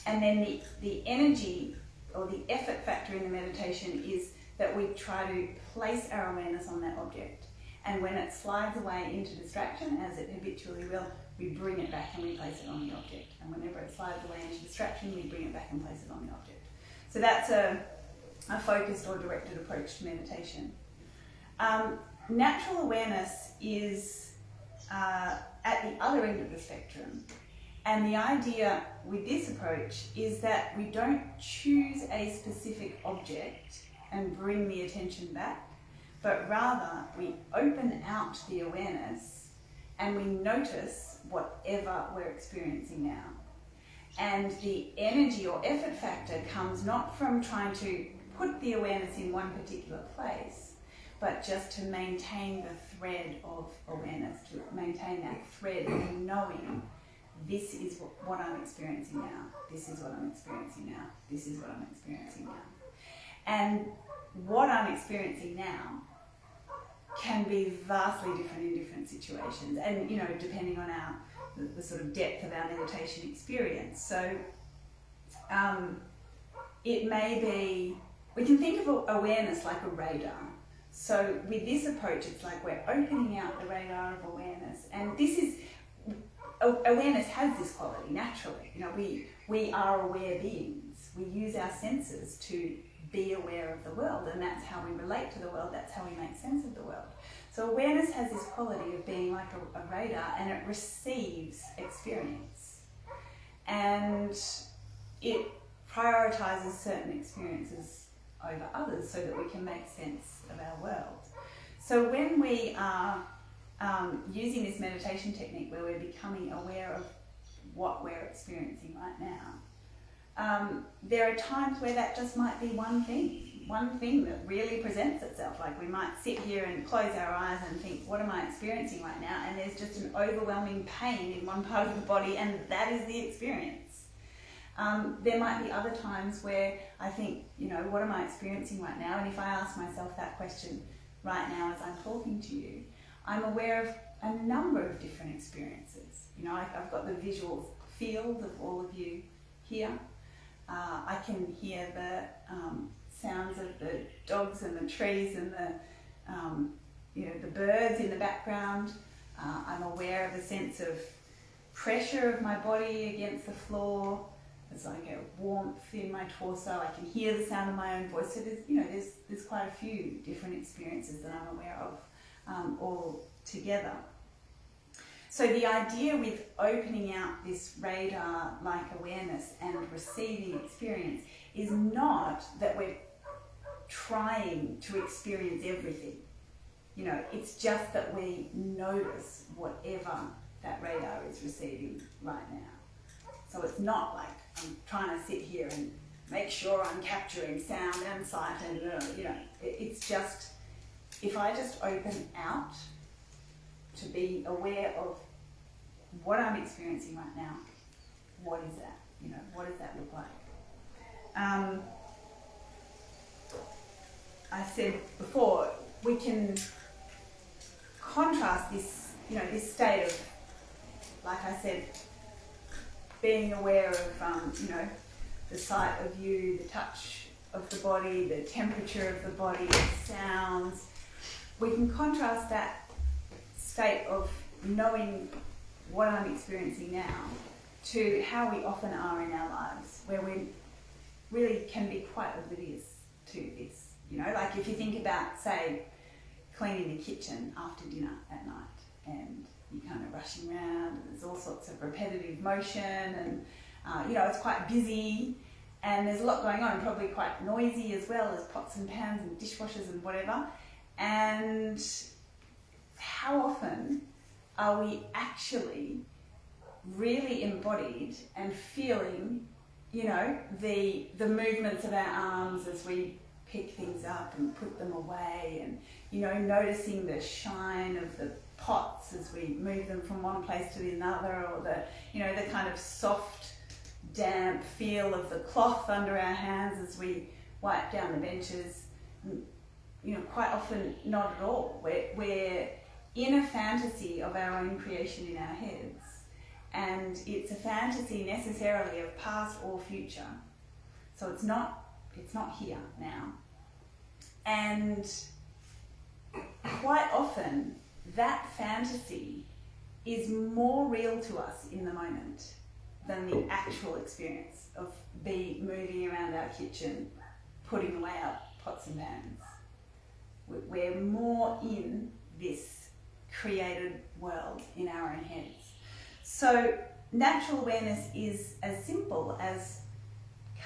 and then the energy or the effort factor in the meditation is that we try to place our awareness on that object. And when it slides away into distraction, as it habitually will, we bring it back and we place it on the object. And whenever it slides away into distraction, we bring it back and place it on the object. So that's a focused or directed approach to meditation. Natural awareness is at the other end of the spectrum. And the idea with this approach is that we don't choose a specific object and bring the attention back, but rather we open out the awareness and we notice whatever we're experiencing now. And the energy or effort factor comes not from trying to put the awareness in one particular place, but just to maintain the thread of awareness, to maintain that thread of knowing this is what I'm experiencing now, this is what I'm experiencing now, this is what I'm experiencing now. And what I'm experiencing now can be vastly different in different situations, and depending on the sort of depth of our meditation experience. So it may be, we can think of awareness like a radar. So with this approach, it's like we're opening out the radar of awareness, and awareness has this quality naturally. We are aware beings. We use our senses to be aware of the world, and that's how we relate to the world, that's how we make sense of the world. So awareness has this quality of being like a radar, and it receives experience. And it prioritizes certain experiences over others so that we can make sense of our world. So when we are using this meditation technique where we're becoming aware of what we're experiencing right now, there are times where that just might be one thing that really presents itself. Like we might sit here and close our eyes and think, what am I experiencing right now? And there's just an overwhelming pain in one part of the body, and that is the experience. There might be other times where I think, what am I experiencing right now? And if I ask myself that question right now as I'm talking to you, I'm aware of a number of different experiences. I've got the visual field of all of you here. I can hear the sounds of the dogs and the trees and the birds in the background. I'm aware of a sense of pressure of my body against the floor. There's like a warmth in my torso. I can hear the sound of my own voice. So there's quite a few different experiences that I'm aware of all together. So the idea with opening out this radar-like awareness and receiving experience is not that we're trying to experience everything. It's just that we notice whatever that radar is receiving right now. So it's not like I'm trying to sit here and make sure I'm capturing sound and sight and, it's just, if I just open out to be aware of what I'm experiencing right now, what is that? What does that look like? I said before, we can contrast this, this state of, like I said, being aware of, the sight of you, the touch of the body, the temperature of the body, the sounds. We can contrast that state of knowing what I'm experiencing now to how we often are in our lives, where we really can be quite oblivious to this. Like if you think about, say, cleaning the kitchen after dinner at night, and you're kind of rushing around, and there's all sorts of repetitive motion, and it's quite busy, and there's a lot going on, probably quite noisy as well, as pots and pans and dishwashers and whatever. And how often are we actually really embodied and feeling, the movements of our arms as we pick things up and put them away, and noticing the shine of the pots as we move them from one place to another, or the kind of soft, damp feel of the cloth under our hands as we wipe down the benches. Quite often not at all. We're in a fantasy of our own creation in our heads, and it's a fantasy necessarily of past or future. So it's not here now. And quite often that fantasy is more real to us in the moment than the actual experience of moving around our kitchen, putting away our pots and pans. We're more in this created world in our own heads. So natural awareness is as simple as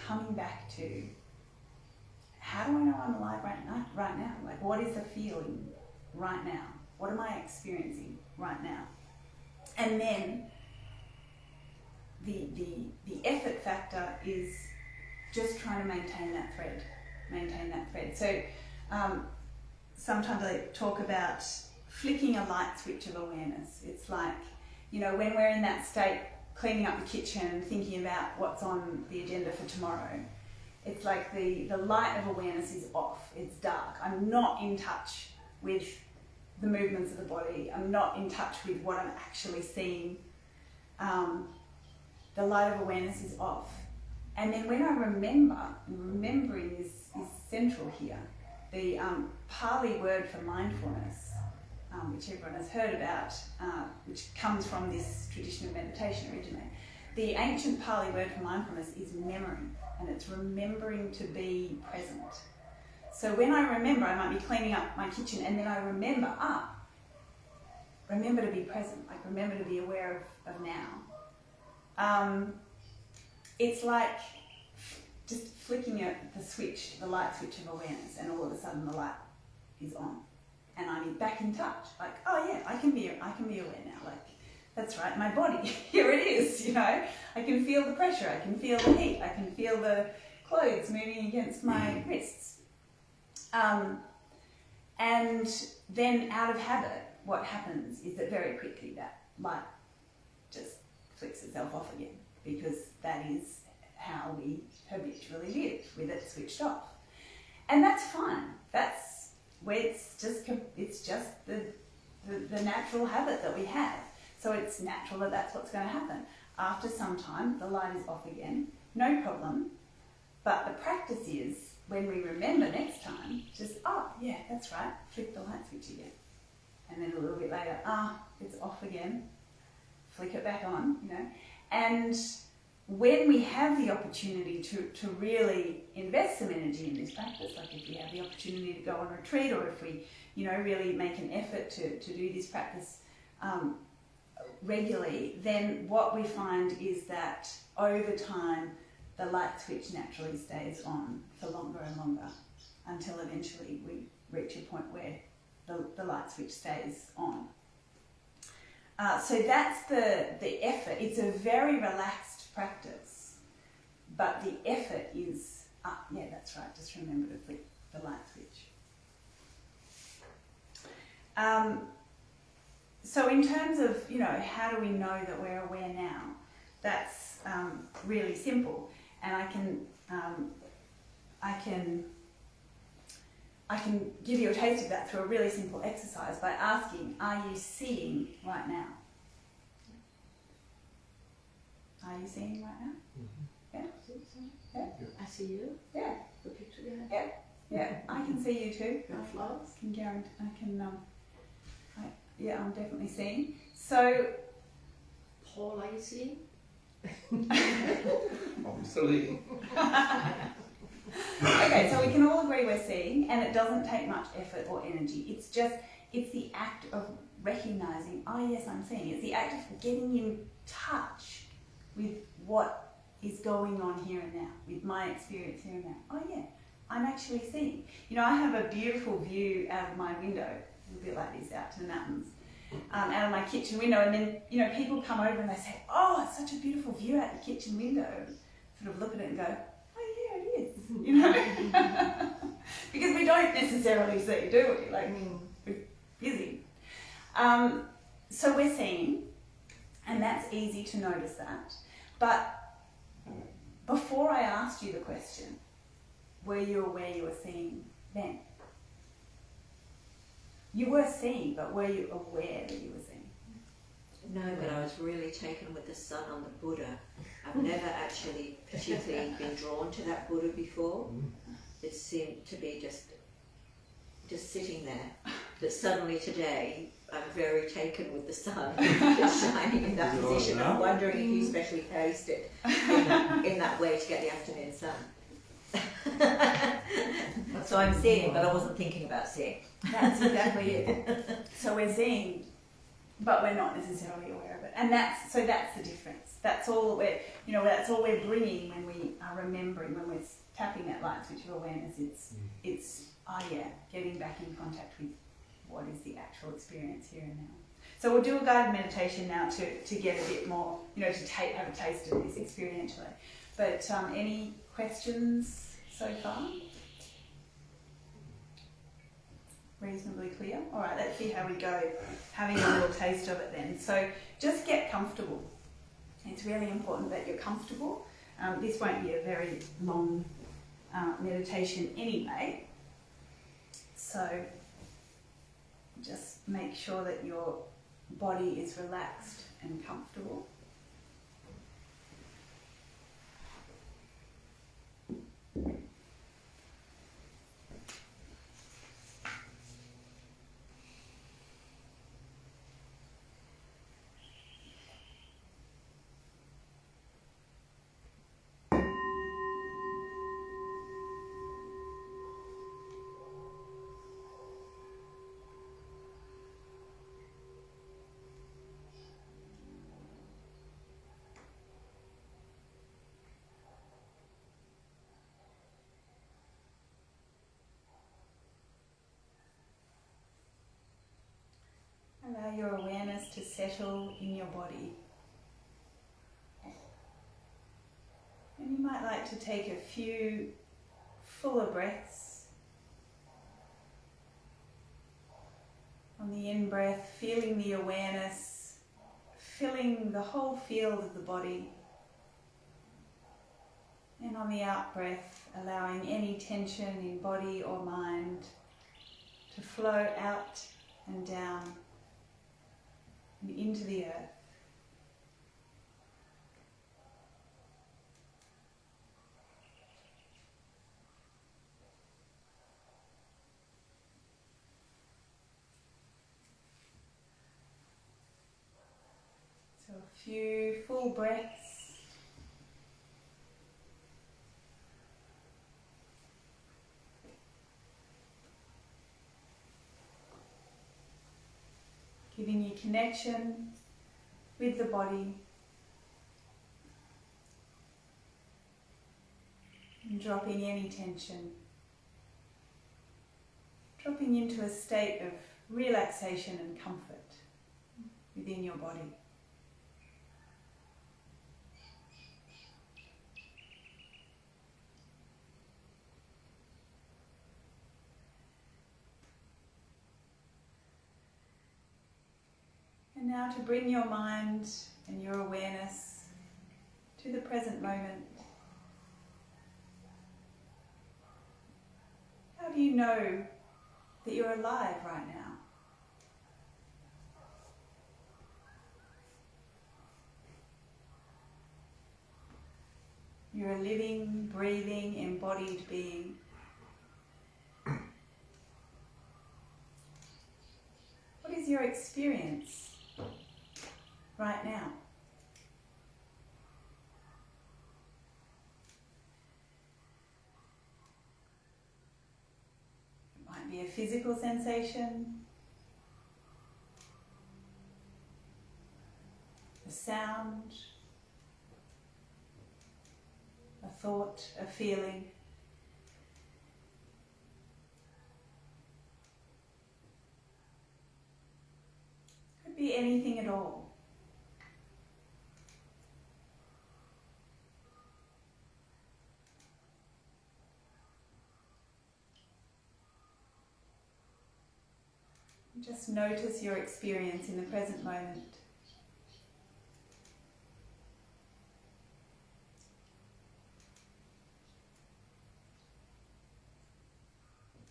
coming back to, how do I know I'm alive right now? Like, what is the feeling right now? What am I experiencing right now? And then the effort factor is just trying to maintain that thread. So sometimes I talk about flicking a light switch of awareness. It's like, when we're in that state, cleaning up the kitchen and thinking about what's on the agenda for tomorrow, it's like the light of awareness is off. It's dark. I'm not in touch with the movements of the body. I'm not in touch with what I'm actually seeing. The light of awareness is off. And then when I remember, and remembering is central here, the Pali word for mindfulness, which everyone has heard about, which comes from this tradition of meditation originally. The ancient Pali word for mindfulness is memory, and it's remembering to be present. So when I remember, I might be cleaning up my kitchen, and then I remember, remember to be present, like remember to be aware of now. It's like just flicking the light switch of awareness, and all of a sudden the light is on. And I'm back in touch, like, oh yeah, I can be aware now, like, that's right, my body, here it is, I can feel the pressure, I can feel the heat, I can feel the clothes moving against my wrists. And then out of habit, what happens is that very quickly that light just flicks itself off again, because that is how we habitually live, with it switched off. And that's fine, that's where it's just the natural habit that we have. So it's natural that that's what's going to happen. After some time, the light is off again, no problem. But the practice is, when we remember next time, just, oh yeah, that's right, flick the light switch again. And then a little bit later, it's off again, flick it back on, And when we have the opportunity to really invest some energy in this practice, like if we have the opportunity to go on retreat, or if we, really make an effort to do this practice regularly, then what we find is that over time, the light switch naturally stays on for longer and longer, until eventually we reach a point where the light switch stays on. So that's the effort. It's a very relaxed practice, but the effort is, yeah, that's right, just remember to flick the light switch. So in terms of, how do we know that we're aware now? That's really simple, and I can give you a taste of that through a really simple exercise by asking, are you seeing right now? Are you seeing right now? Mm-hmm. Yeah? Yeah? I see you. Yeah. The picture you have. Yeah. Yeah, I can see you too. The flowers. Yeah, I'm definitely seeing. So, Paul, are you seeing? Obviously. Okay, so we can all agree we're seeing, and it doesn't take much effort or energy. It's the act of recognizing, oh yes, I'm seeing. It's the act of getting in touch with what is going on here and now, with my experience here and now. Oh yeah, I'm actually seeing. I have a beautiful view out of my window, a bit like this, out to the mountains, out of my kitchen window, and then, people come over and they say, oh, it's such a beautiful view out the kitchen window. Sort of look at it and go, oh yeah, it is, because we don't necessarily see, do we? Like, we're busy. So we're seeing, and that's easy to notice that. But before I asked you the question, were you aware you were seeing then? You were seeing, but were you aware that you were seeing? No, but I was really taken with the sun on the Buddha. I've never actually particularly been drawn to that Buddha before. It seemed to be just sitting there. But suddenly today, I'm very taken with the sun just shining in that position. I'm wondering if you specially placed it in that way to get the afternoon sun. So I'm seeing, but I wasn't thinking about seeing. That's exactly it. So we're seeing, but we're not necessarily aware of it, and that's the difference. That's all that's all we're bringing when we are remembering, when we're tapping that light switch of awareness. It's getting back in contact with what is the actual experience here and now. So we'll do a guided meditation now to get a bit more, to have a taste of this experientially. But any questions so far? Reasonably clear? All right, let's see how we go, having a little taste of it then. So just get comfortable. It's really important that you're comfortable. This won't be a very long meditation anyway. So just make sure that your body is relaxed and comfortable. Allow your awareness to settle in your body. And you might like to take a few fuller breaths. On the in-breath, feeling the awareness, filling the whole field of the body. And on the out-breath, allowing any tension in body or mind to flow out and down and into the earth. So a few full breaths. Giving you connection with the body and dropping any tension, dropping into a state of relaxation and comfort within your body. And now to bring your mind and your awareness to the present moment. How do you know that you're alive right now? You're a living, breathing, embodied being. What is your experience right now? It might be a physical sensation, a sound, a thought, a feeling. Could be anything at all. Just notice your experience in the present moment.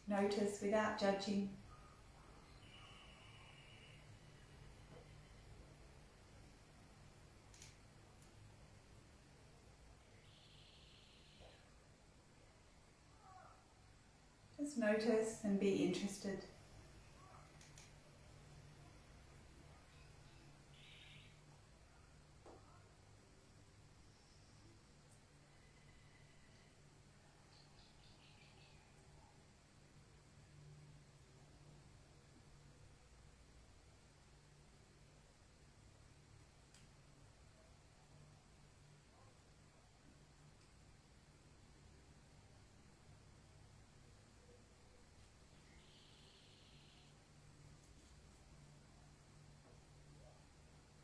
Notice without judging. Just notice and be interested.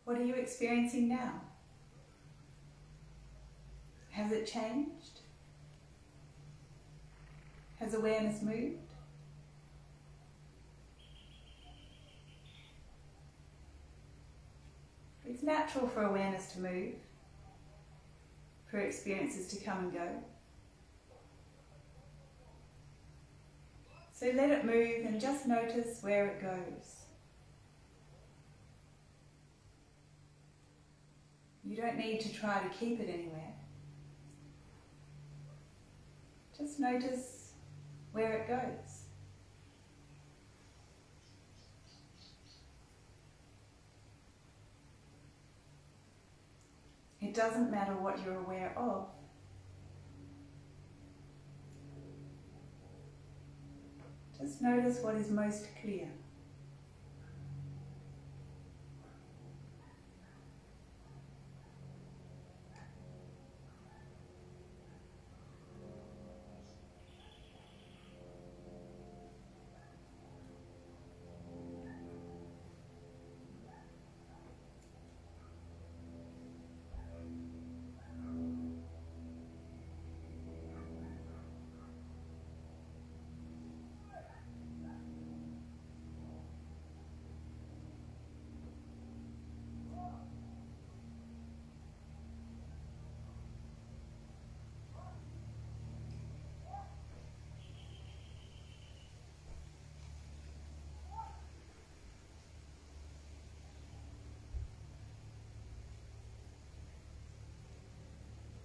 What are you experiencing now? Has it changed? Has awareness moved? It's natural for awareness to move, for experiences to come and go. So let it move and just notice where it goes. You don't need to try to keep it anywhere. Just notice where it goes. It doesn't matter what you're aware of. Just notice what is most clear.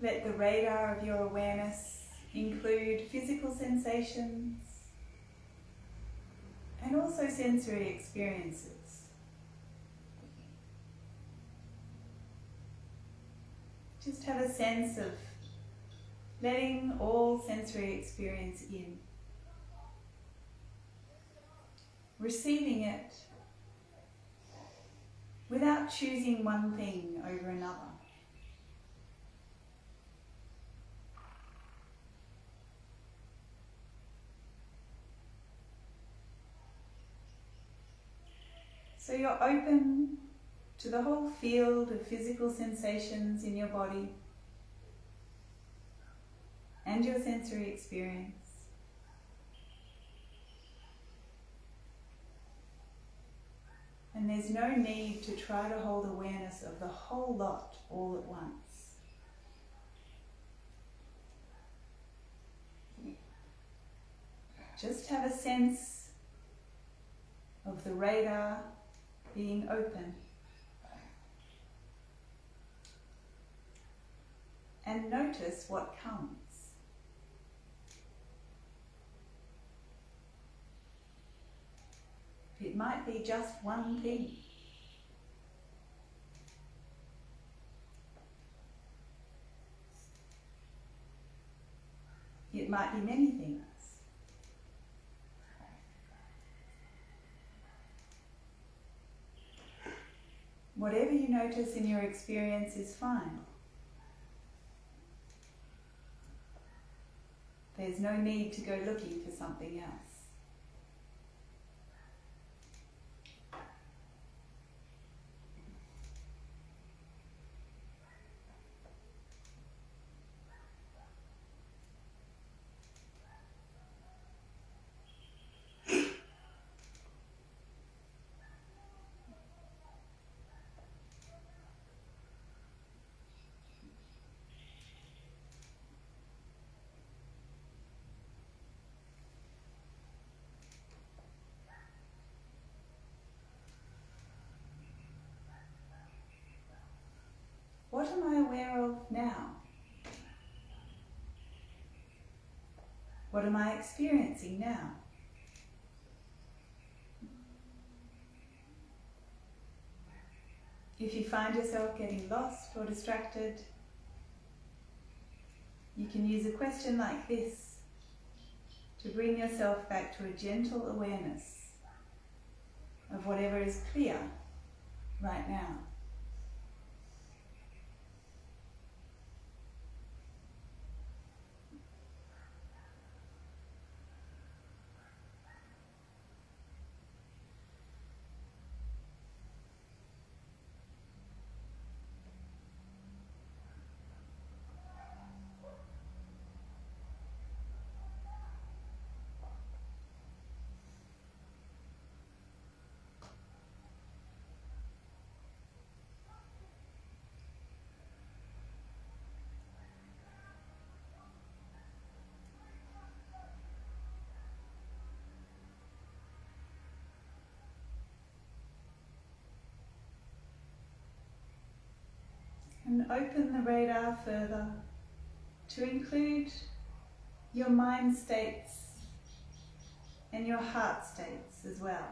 Let the radar of your awareness include physical sensations and also sensory experiences. Just have a sense of letting all sensory experience in, receiving it without choosing one thing over another. So you're open to the whole field of physical sensations in your body and your sensory experience. And there's no need to try to hold awareness of the whole lot all at once. Just have a sense of the radar being open. And notice what comes. It might be just one thing. It might be many things. Whatever you notice in your experience is fine. There's no need to go looking for something else. What am I aware of now? What am I experiencing now? If you find yourself getting lost or distracted, you can use a question like this to bring yourself back to a gentle awareness of whatever is clear right now. And open the radar further to include your mind states and your heart states as well.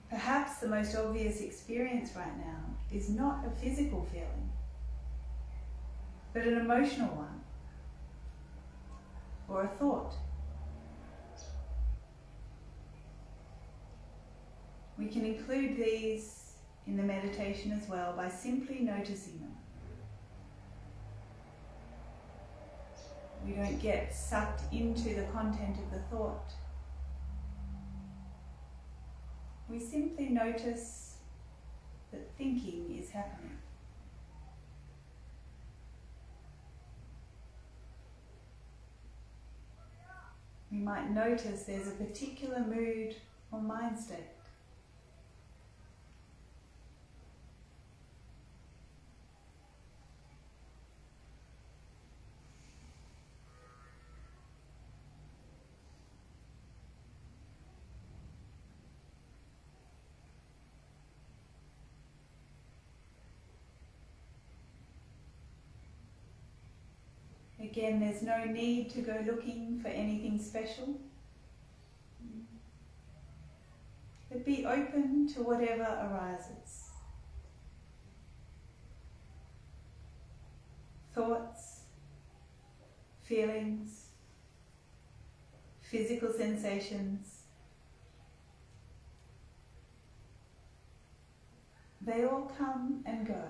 Perhaps the most obvious experience right now is not a physical feeling, but an emotional one, or a thought. We can include these in the meditation as well by simply noticing them. We don't get sucked into the content of the thought. We simply notice that thinking is happening. We might notice there's a particular mood or mind state. Again, there's no need to go looking for anything special, but be open to whatever arises. Thoughts, feelings, physical sensations, they all come and go.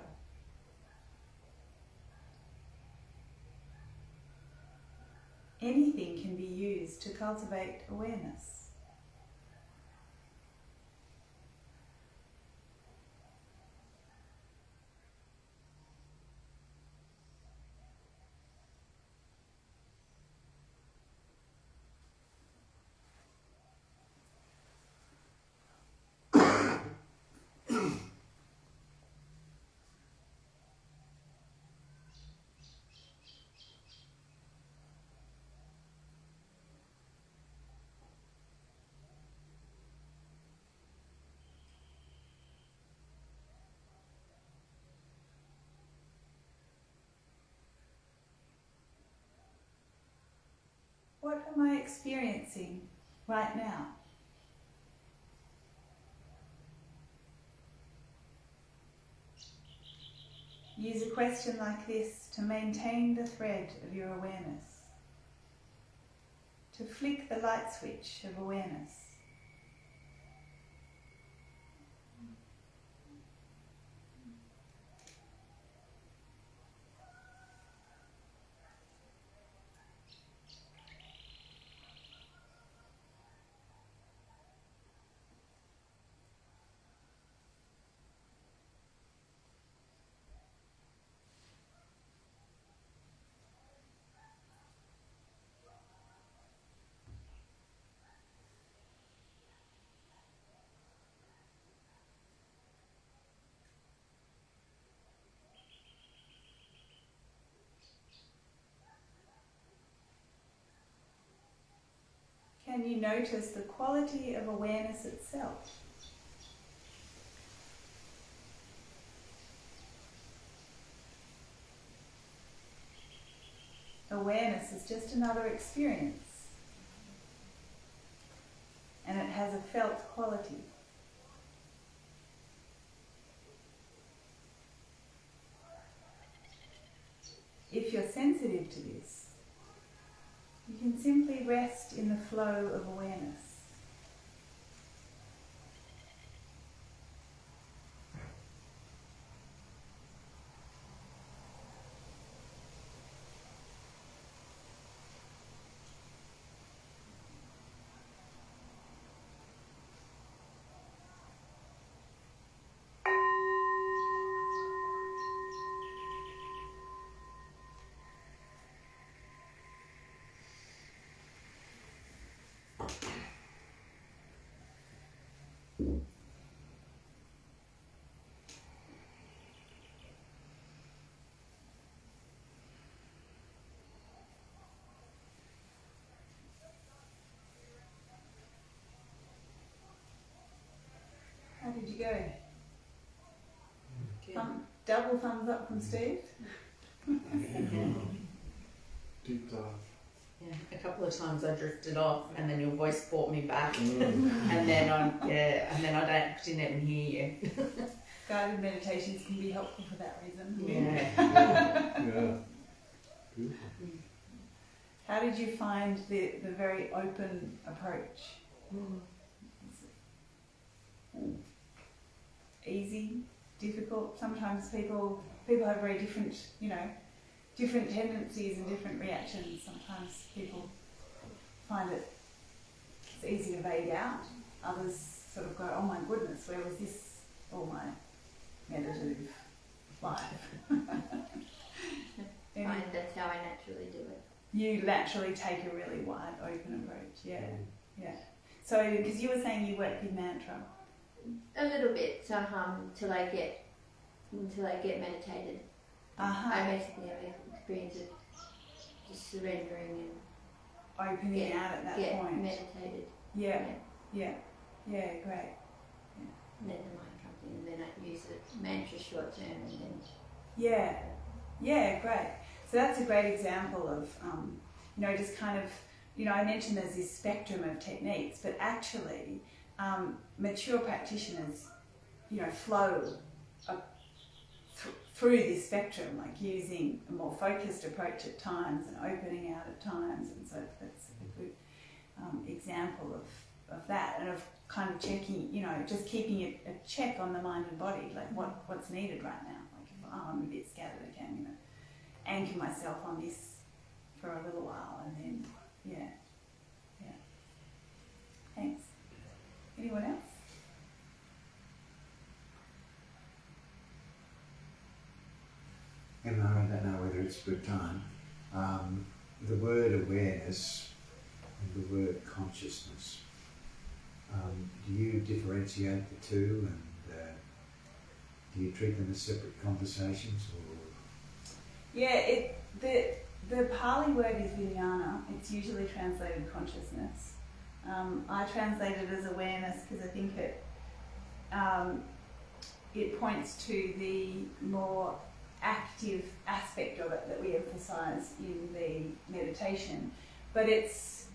Anything can be used to cultivate awareness. What am I experiencing right now? Use a question like this to maintain the thread of your awareness, to flick the light switch of awareness. Can you notice the quality of awareness itself? awareness is just another experience. And it has a felt quality. If you're sensitive to this, you can simply rest in the flow of awareness. How did you go? Double thumbs up from Steve? Deep dive. Yeah, a couple of times I drifted off, and then your voice brought me back, and then I didn't even hear you. Guided meditations can be helpful for that reason. Yeah. Beautiful. How did you find the very open approach? Easy, difficult? Sometimes people have very different, different tendencies and different reactions. Sometimes people find it's easy to fade out. Others sort of go, oh my goodness, where was this all my meditative life? Fine, that's how I naturally do it. You naturally take a really wide open approach, yeah. So, because you were saying you work with mantra. A little bit, till I get meditated. I basically have experience of just surrendering and opening out at that get point. meditated. Yeah, great. And then the mind comes in, and then I use the mantra short term, and then Great. So that's a great example of, just kind of, I mentioned there's this spectrum of techniques, but actually, mature practitioners, flow through this spectrum, like using a more focused approach at times and opening out at times, and so that's a good example of that, and of kind of checking, just keeping a check on the mind and body, like what's needed right now. Like if I'm a bit scattered, okay, I'm going to anchor myself on this for a little while, and then, Thanks. Anyone else? Emma, I don't know whether it's a good time. The word awareness and the word consciousness, do you differentiate the two, and do you treat them as separate conversations? Or? Yeah, the Pali word is vijnana. It's usually translated consciousness. I translate it as awareness because I think it points to the more active aspect of it that we emphasize in the meditation. But it's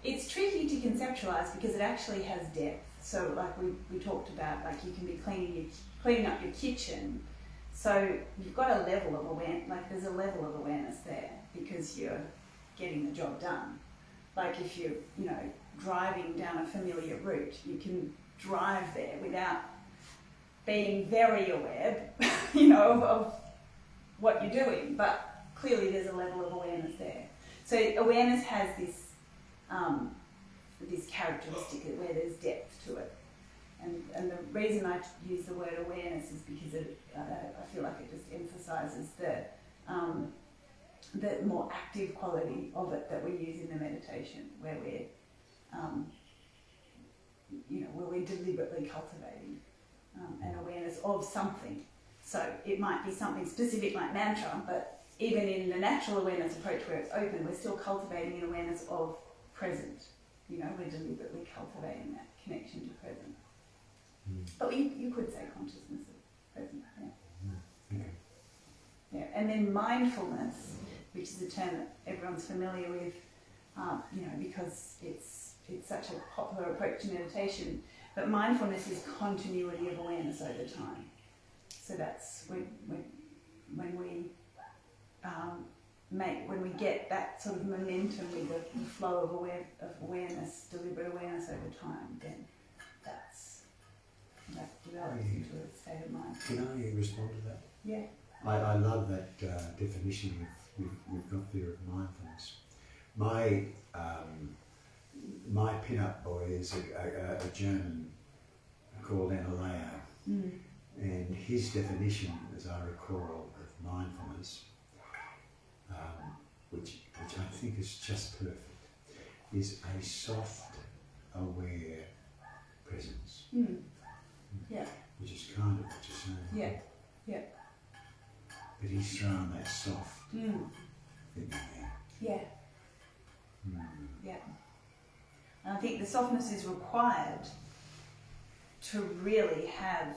tricky to conceptualize because it actually has depth. So like we talked about, like you can be cleaning up your kitchen. So you've got a level of awareness, like there's a level of awareness there because you're getting the job done. Like if you're, driving down a familiar route, you can drive there without being very aware, of what you're doing. But clearly there's a level of awareness there. So awareness has this characteristic where there's depth to it. And the reason I use the word awareness is because I feel like it just emphasises the more active quality of it that we use in the meditation, where we're deliberately cultivating an awareness of something. So it might be something specific like mantra, but even in the natural awareness approach where it's open, we're still cultivating an awareness of present. We're deliberately cultivating that connection to present. But you could say consciousness of present, yeah. And then mindfulness, which is a term that everyone's familiar with, because it's such a popular approach to meditation. But mindfulness is continuity of awareness over time. So that's when we get that sort of momentum with the flow of awareness, deliberate awareness over time, then that develops into a state of mind. Can I respond to that? Yeah. I love that definition we've got there of mindfulness. My pin-up boy is a German called Anna, and his definition, as I recall, of mindfulness, which I think is just perfect, is a soft, aware presence. Yeah. Which is kind of what you're saying. Yeah. But he's thrown that soft thing in there. Yeah. Yeah. And I think the softness is required to really have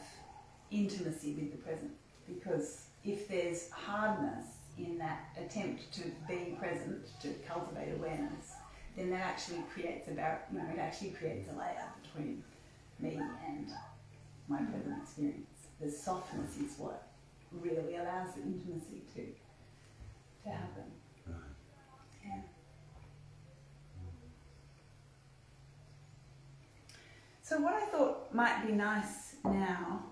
intimacy with the present, because if there's hardness in that attempt to be present, to cultivate awareness, then that actually creates it actually creates a layer between me and my present experience. The softness is what really allows the intimacy to happen. Right. Yeah. So what I thought might be nice now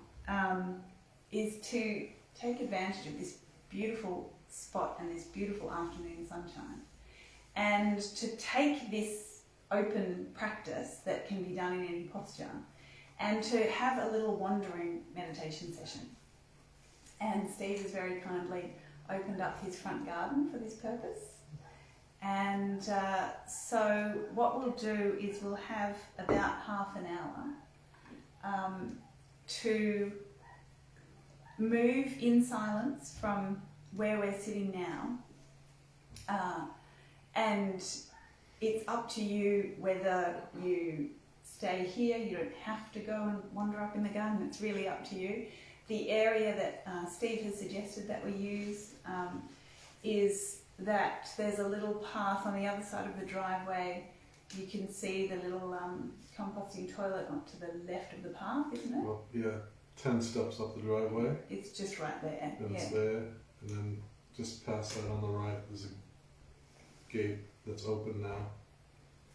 is to take advantage of this beautiful spot and this beautiful afternoon sunshine, and to take this open practice that can be done in any posture, and to have a little wandering meditation session. And Steve has very kindly opened up his front garden for this purpose. And so what we'll do is we'll have about half an hour to move in silence from where we're sitting now. And it's up to you whether you stay here. You don't have to go and wander up in the garden. It's really up to you. The area that Steve has suggested that we use is that there's a little path on the other side of the driveway. You can see the little composting toilet to the left of the path, isn't it? Well, yeah, 10 steps up the driveway. It's just right there. And it's there, and then just past that on the right, there's a gate that's open now.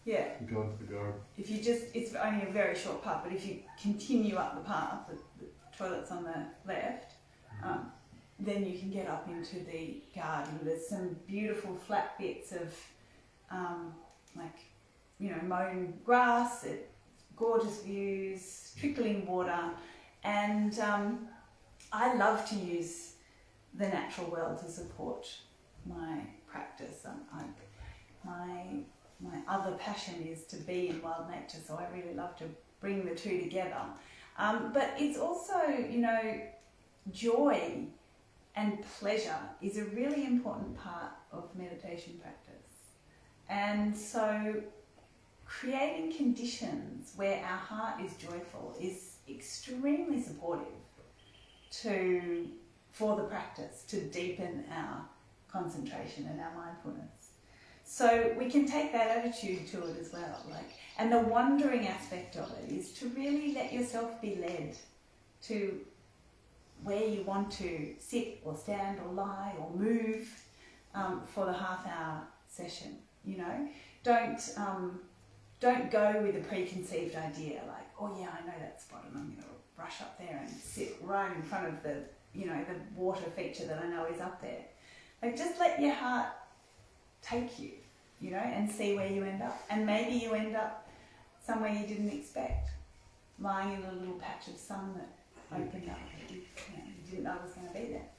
Yeah. You go into the garden. If you it's only a very short path, but if you continue up the path, the toilet's on the left, then you can get up into the garden. There's some beautiful flat bits of mown grass, gorgeous views, trickling water, and I love to use the natural world to support my practice. My other passion is to be in wild nature, so I really love to bring the two together. But it's also, joy and pleasure is a really important part of meditation practice. And so creating conditions where our heart is joyful is extremely supportive for the practice to deepen our concentration and our mindfulness. So we can take that attitude to it as well. And the wandering aspect of it is to really let yourself be led to where you want to sit or stand or lie or move for the half-hour session. Don't go with a preconceived idea like, oh yeah, I know that spot and I'm going to rush up there and sit right in front of the water feature that I know is up there. Just let your heart take you, and see where you end up. And maybe you end up somewhere you didn't expect, lying in a little patch of sun that opened up that you didn't know was going to be there.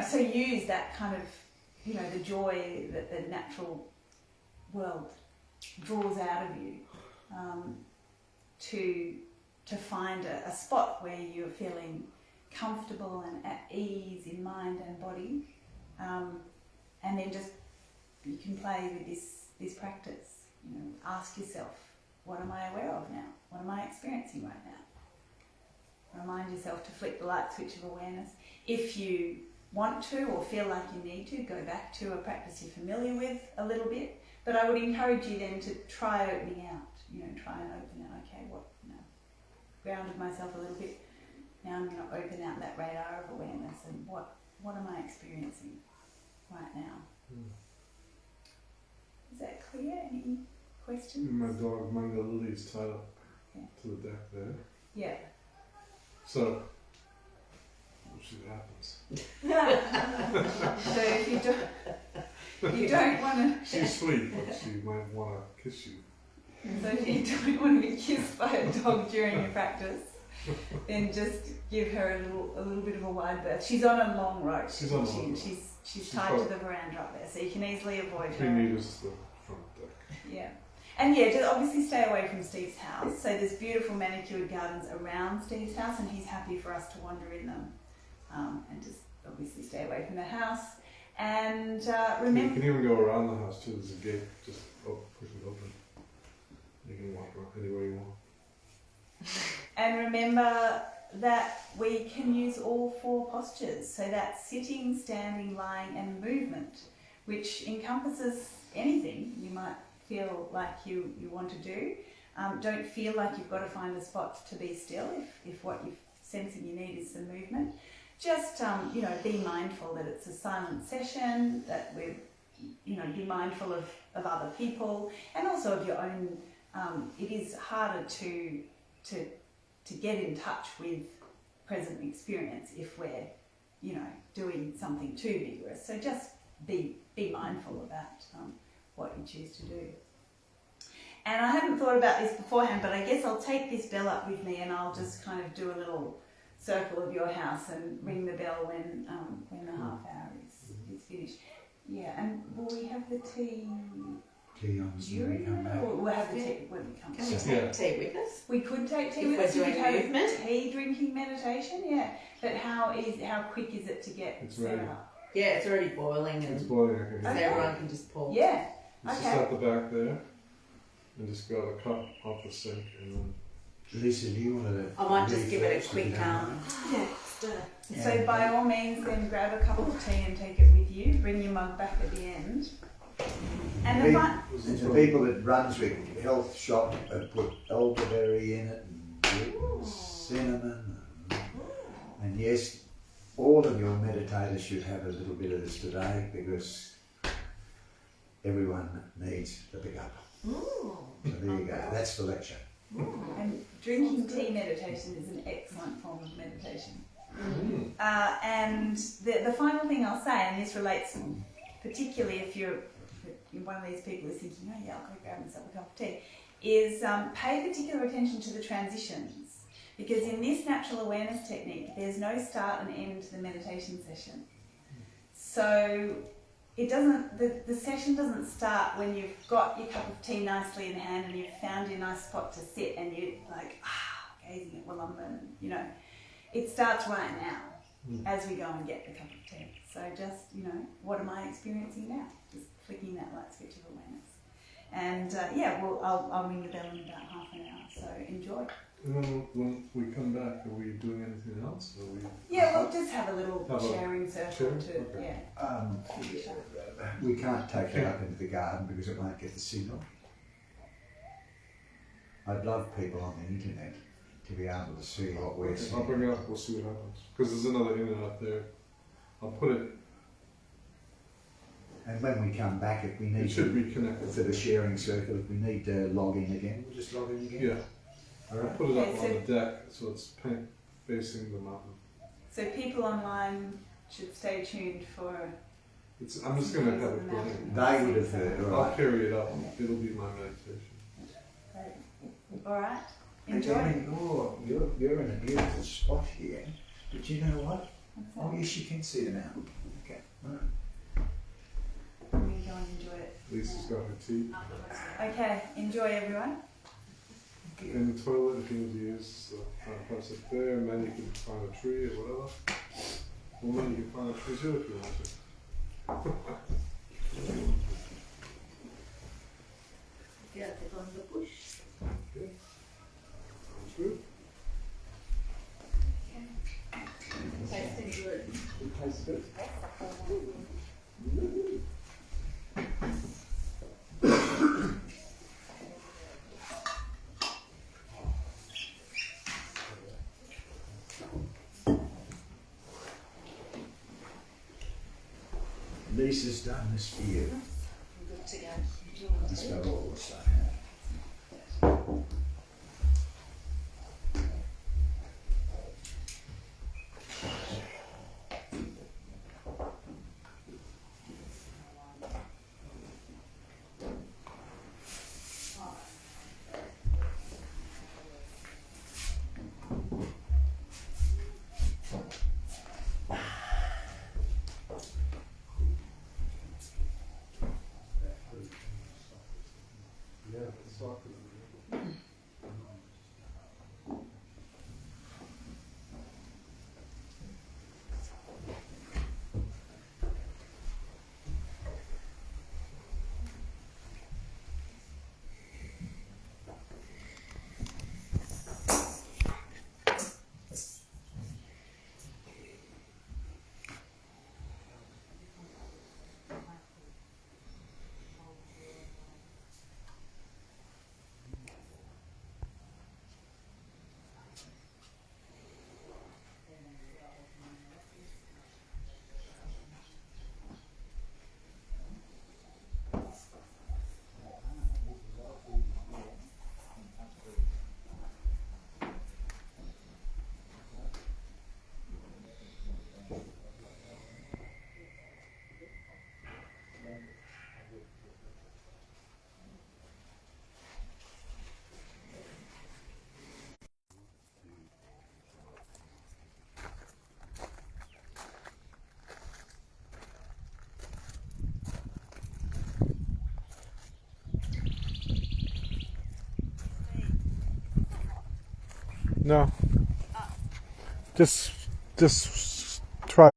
So use that kind of, the joy that the natural world draws out of you to find a spot where you're feeling comfortable and at ease in mind and body, and then just you can play with this practice. Ask yourself, what am I aware of now? What am I experiencing right now? Remind yourself to flick the light switch of awareness. If you want to or feel like you need to, go back to a practice you're familiar with a little bit. But I would encourage you then to try opening out, try and open out, okay, grounded myself a little bit. Now I'm going to open out that radar of awareness and what am I experiencing right now? Is that clear? Any questions? My dog Manga Lily is tied up Yeah. to the deck there. Yeah. So, we'll see what happens. So if you don't want to, She's sweet, but she might want to kiss you. so if you don't want to be kissed by a dog during your practice, then just give her a little bit of a wide berth. She's on a long rope. She's on a long rope. She's tied to the veranda up there, so you can easily avoid 3 her. meters to the front deck. Yeah. And yeah, just obviously stay away from Steve's house. So there's beautiful manicured gardens around Steve's house, and he's happy for us to wander in them. And just obviously stay away from the house. And You remember, can even go around the house too. There's a gate. Just push it open. You can walk around anywhere you want. and remember that we can use all 4 postures. So that's sitting, standing, lying, and movement, which encompasses anything you might feel like you want to do. Don't feel like you've got to find a spot to be still if what you're sensing you need is some movement. Just, be mindful that it's a silent session, that we're, be mindful of other people and also of your own. It is harder to get in touch with present experience if we're, doing something too vigorous. So just be mindful about what you choose to do. And I hadn't thought about this beforehand, but I guess I'll take this bell up with me and I'll just kind of do a little circle of your house and ring the bell when the half hour is finished. Yeah, and will we have the tea On during come back. or we'll have the tea when we come Can we back? take tea with us? We could take tea If with we're us. We could doing have movement? a tea drinking meditation, yeah. But how quick is it to get It's set ready. up? Yeah, it's already boiling It's and boiling. I can so Okay. everyone can just pour. Yeah. It's Okay. just at the back there. And just grab a cup off the sink and then. Lisa, do you want to? I might just read give it a first, if you quick don't mind? Yeah. Yeah. So by all means, then grab a cup of tea and take it with you. Bring your mug back at the end. And the fun. The people at Brunswick Health Shop have put elderberry in it and cinnamon and yes, all of your meditators should have a little bit of this today because everyone needs the big up. So there you go, that's the lecture. And drinking tea meditation is an excellent form of meditation. And the final thing I'll say, and this relates particularly if you're one of these people who's thinking, oh yeah, I'll go grab myself a cup of tea, is pay particular attention to the transitions. Because in this natural awareness technique, there's no start and end to the meditation session. So it doesn't, the session doesn't start when you've got your cup of tea nicely in hand and you've found your nice spot to sit and you're like, gazing at Wollumba, it starts right now as we go and get the cup of tea. So just, what am I experiencing now? Just flicking that light switch of awareness. And I'll ring the bell in about half an hour, so enjoy. And then when we come back, are we doing anything else? Or We'll just have a little Have a sharing circle sharing? to, Okay. We can't take that up into the garden because it won't get the signal. I'd love people on the internet to be able to see what we're I'll seeing. bring it up. We'll see what happens. Because there's another internet up there. I'll put it. And when we come back, if we It need should to, be connected. for the sharing circle, if we need to log in again, we'll just log in again. Yeah. All I'll right. put it up Okay, on the deck so it's facing the mountain. So people online should stay tuned for. I'm just going to have it playing. They would have heard. All I'll right. carry it up. It'll be my meditation. All right. Okay, Enjoy. you're in a beautiful spot here, but you know what? What's Oh that? yes, you can see the mountain. Okay. All right. I'm going to go and enjoy it. Lisa's got her tea. Okay, enjoy everyone. In the toilet, if you need to use the press it there, and then you can find a tree or whatever. Well, then you can find a tree too if you want to. Get it on the bush. Okay. Sounds good. Tasting good. Lisa's done this for you. Good to go. Let's go all the stuff. No. Just try.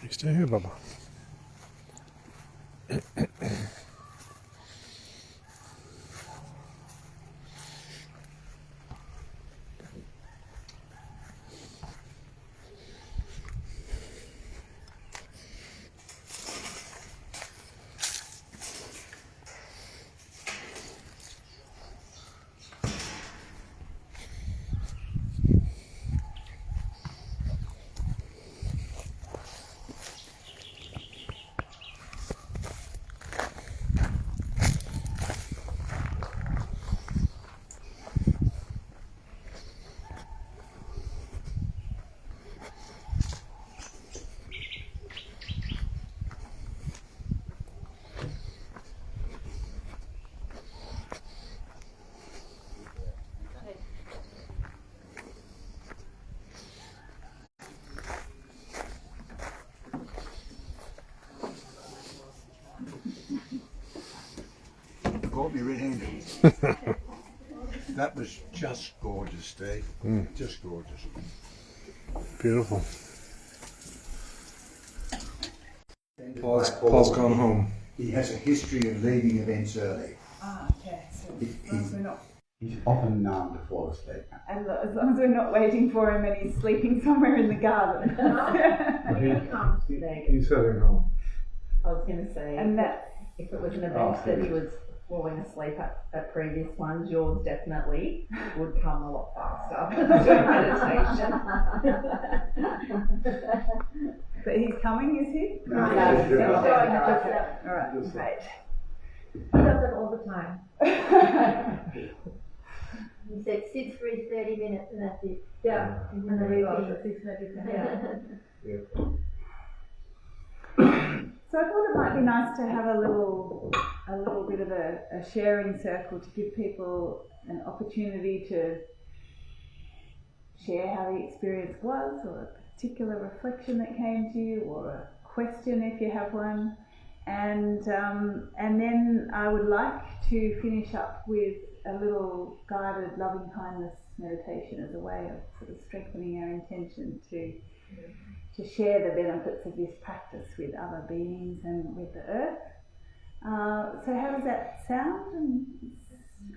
You stay here, Bubba. Caught me red-handed. That was just gorgeous, Steve. Just gorgeous. Beautiful. Paul's gone home. He has a history of leaving events early. Ah, okay. So as long as we're not, He's often known to fall asleep. as long as we're not waiting for him and he's sleeping somewhere in the garden. He's heading home. I was going to say, And that's if it was an event that he was falling asleep at previous ones, yours definitely would come a lot faster during meditation. But he's coming, is he? No, All right, great. He does it all the time. He said sits for his 30 minutes and that's it. Yeah. And then repeat. So I thought it might be nice to have a little bit of a sharing circle to give people an opportunity to share how the experience was, or a particular reflection that came to you, or a question if you have one, and then I would like to finish up with a little guided loving kindness meditation as a way of sort of strengthening our intention to share the benefits of this practice with other beings and with the earth. So how does that sound?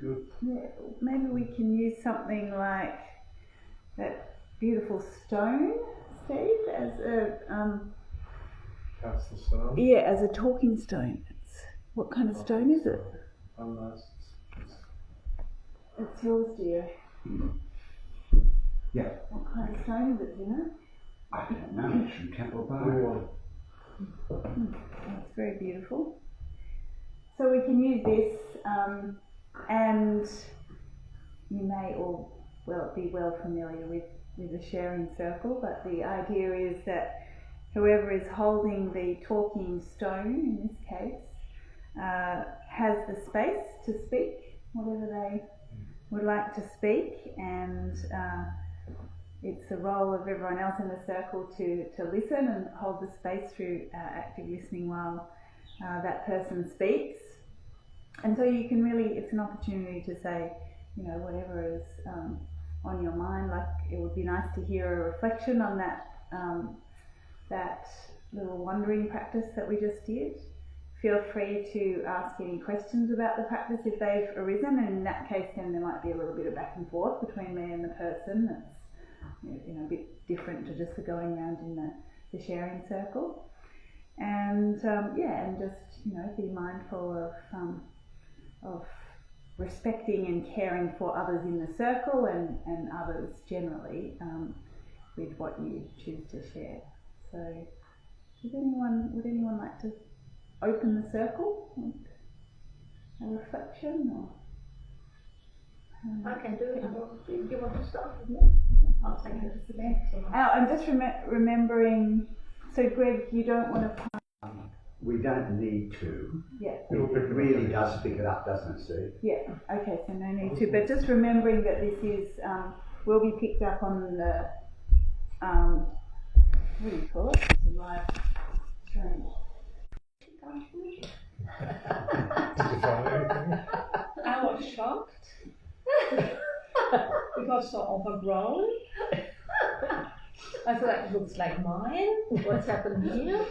Good. Yeah, maybe we can use something like that beautiful stone, Steve, as a That's the stone. yeah, as a talking stone. What kind of stone is it? It's yours, dear. Yeah. What kind of stone is it, do you know? I don't know. It's from Temple Bar. It's very beautiful. So we can use this, and you may all be well familiar with the sharing circle, but the idea is that whoever is holding the talking stone, in this case, has the space to speak whatever they would like to speak, and it's the role of everyone else in the circle to listen and hold the space through active listening while that person speaks. And so you can really, it's an opportunity to say, whatever is on your mind. Like, it would be nice to hear a reflection on that little wandering practice that we just did. Feel free to ask any questions about the practice if they've arisen, and in that case then there might be a little bit of back and forth between me and the person. That's a bit different to just the going around in the sharing circle. And and just be mindful of respecting and caring for others in the circle and others generally with what you choose to share. So would anyone like to open the circle with a reflection, or I can do it. Do you want to start with me? I'll take it to the I'm just remembering. So Greg, you don't want to. We don't need to. Yeah. It really does pick it up, doesn't it, Steve? Yeah. Okay. So no need to. But just remembering that this is will be picked up on the what do you call it? The live stream. I was shocked because so overgrown. I thought that looks like mine. What's happened here?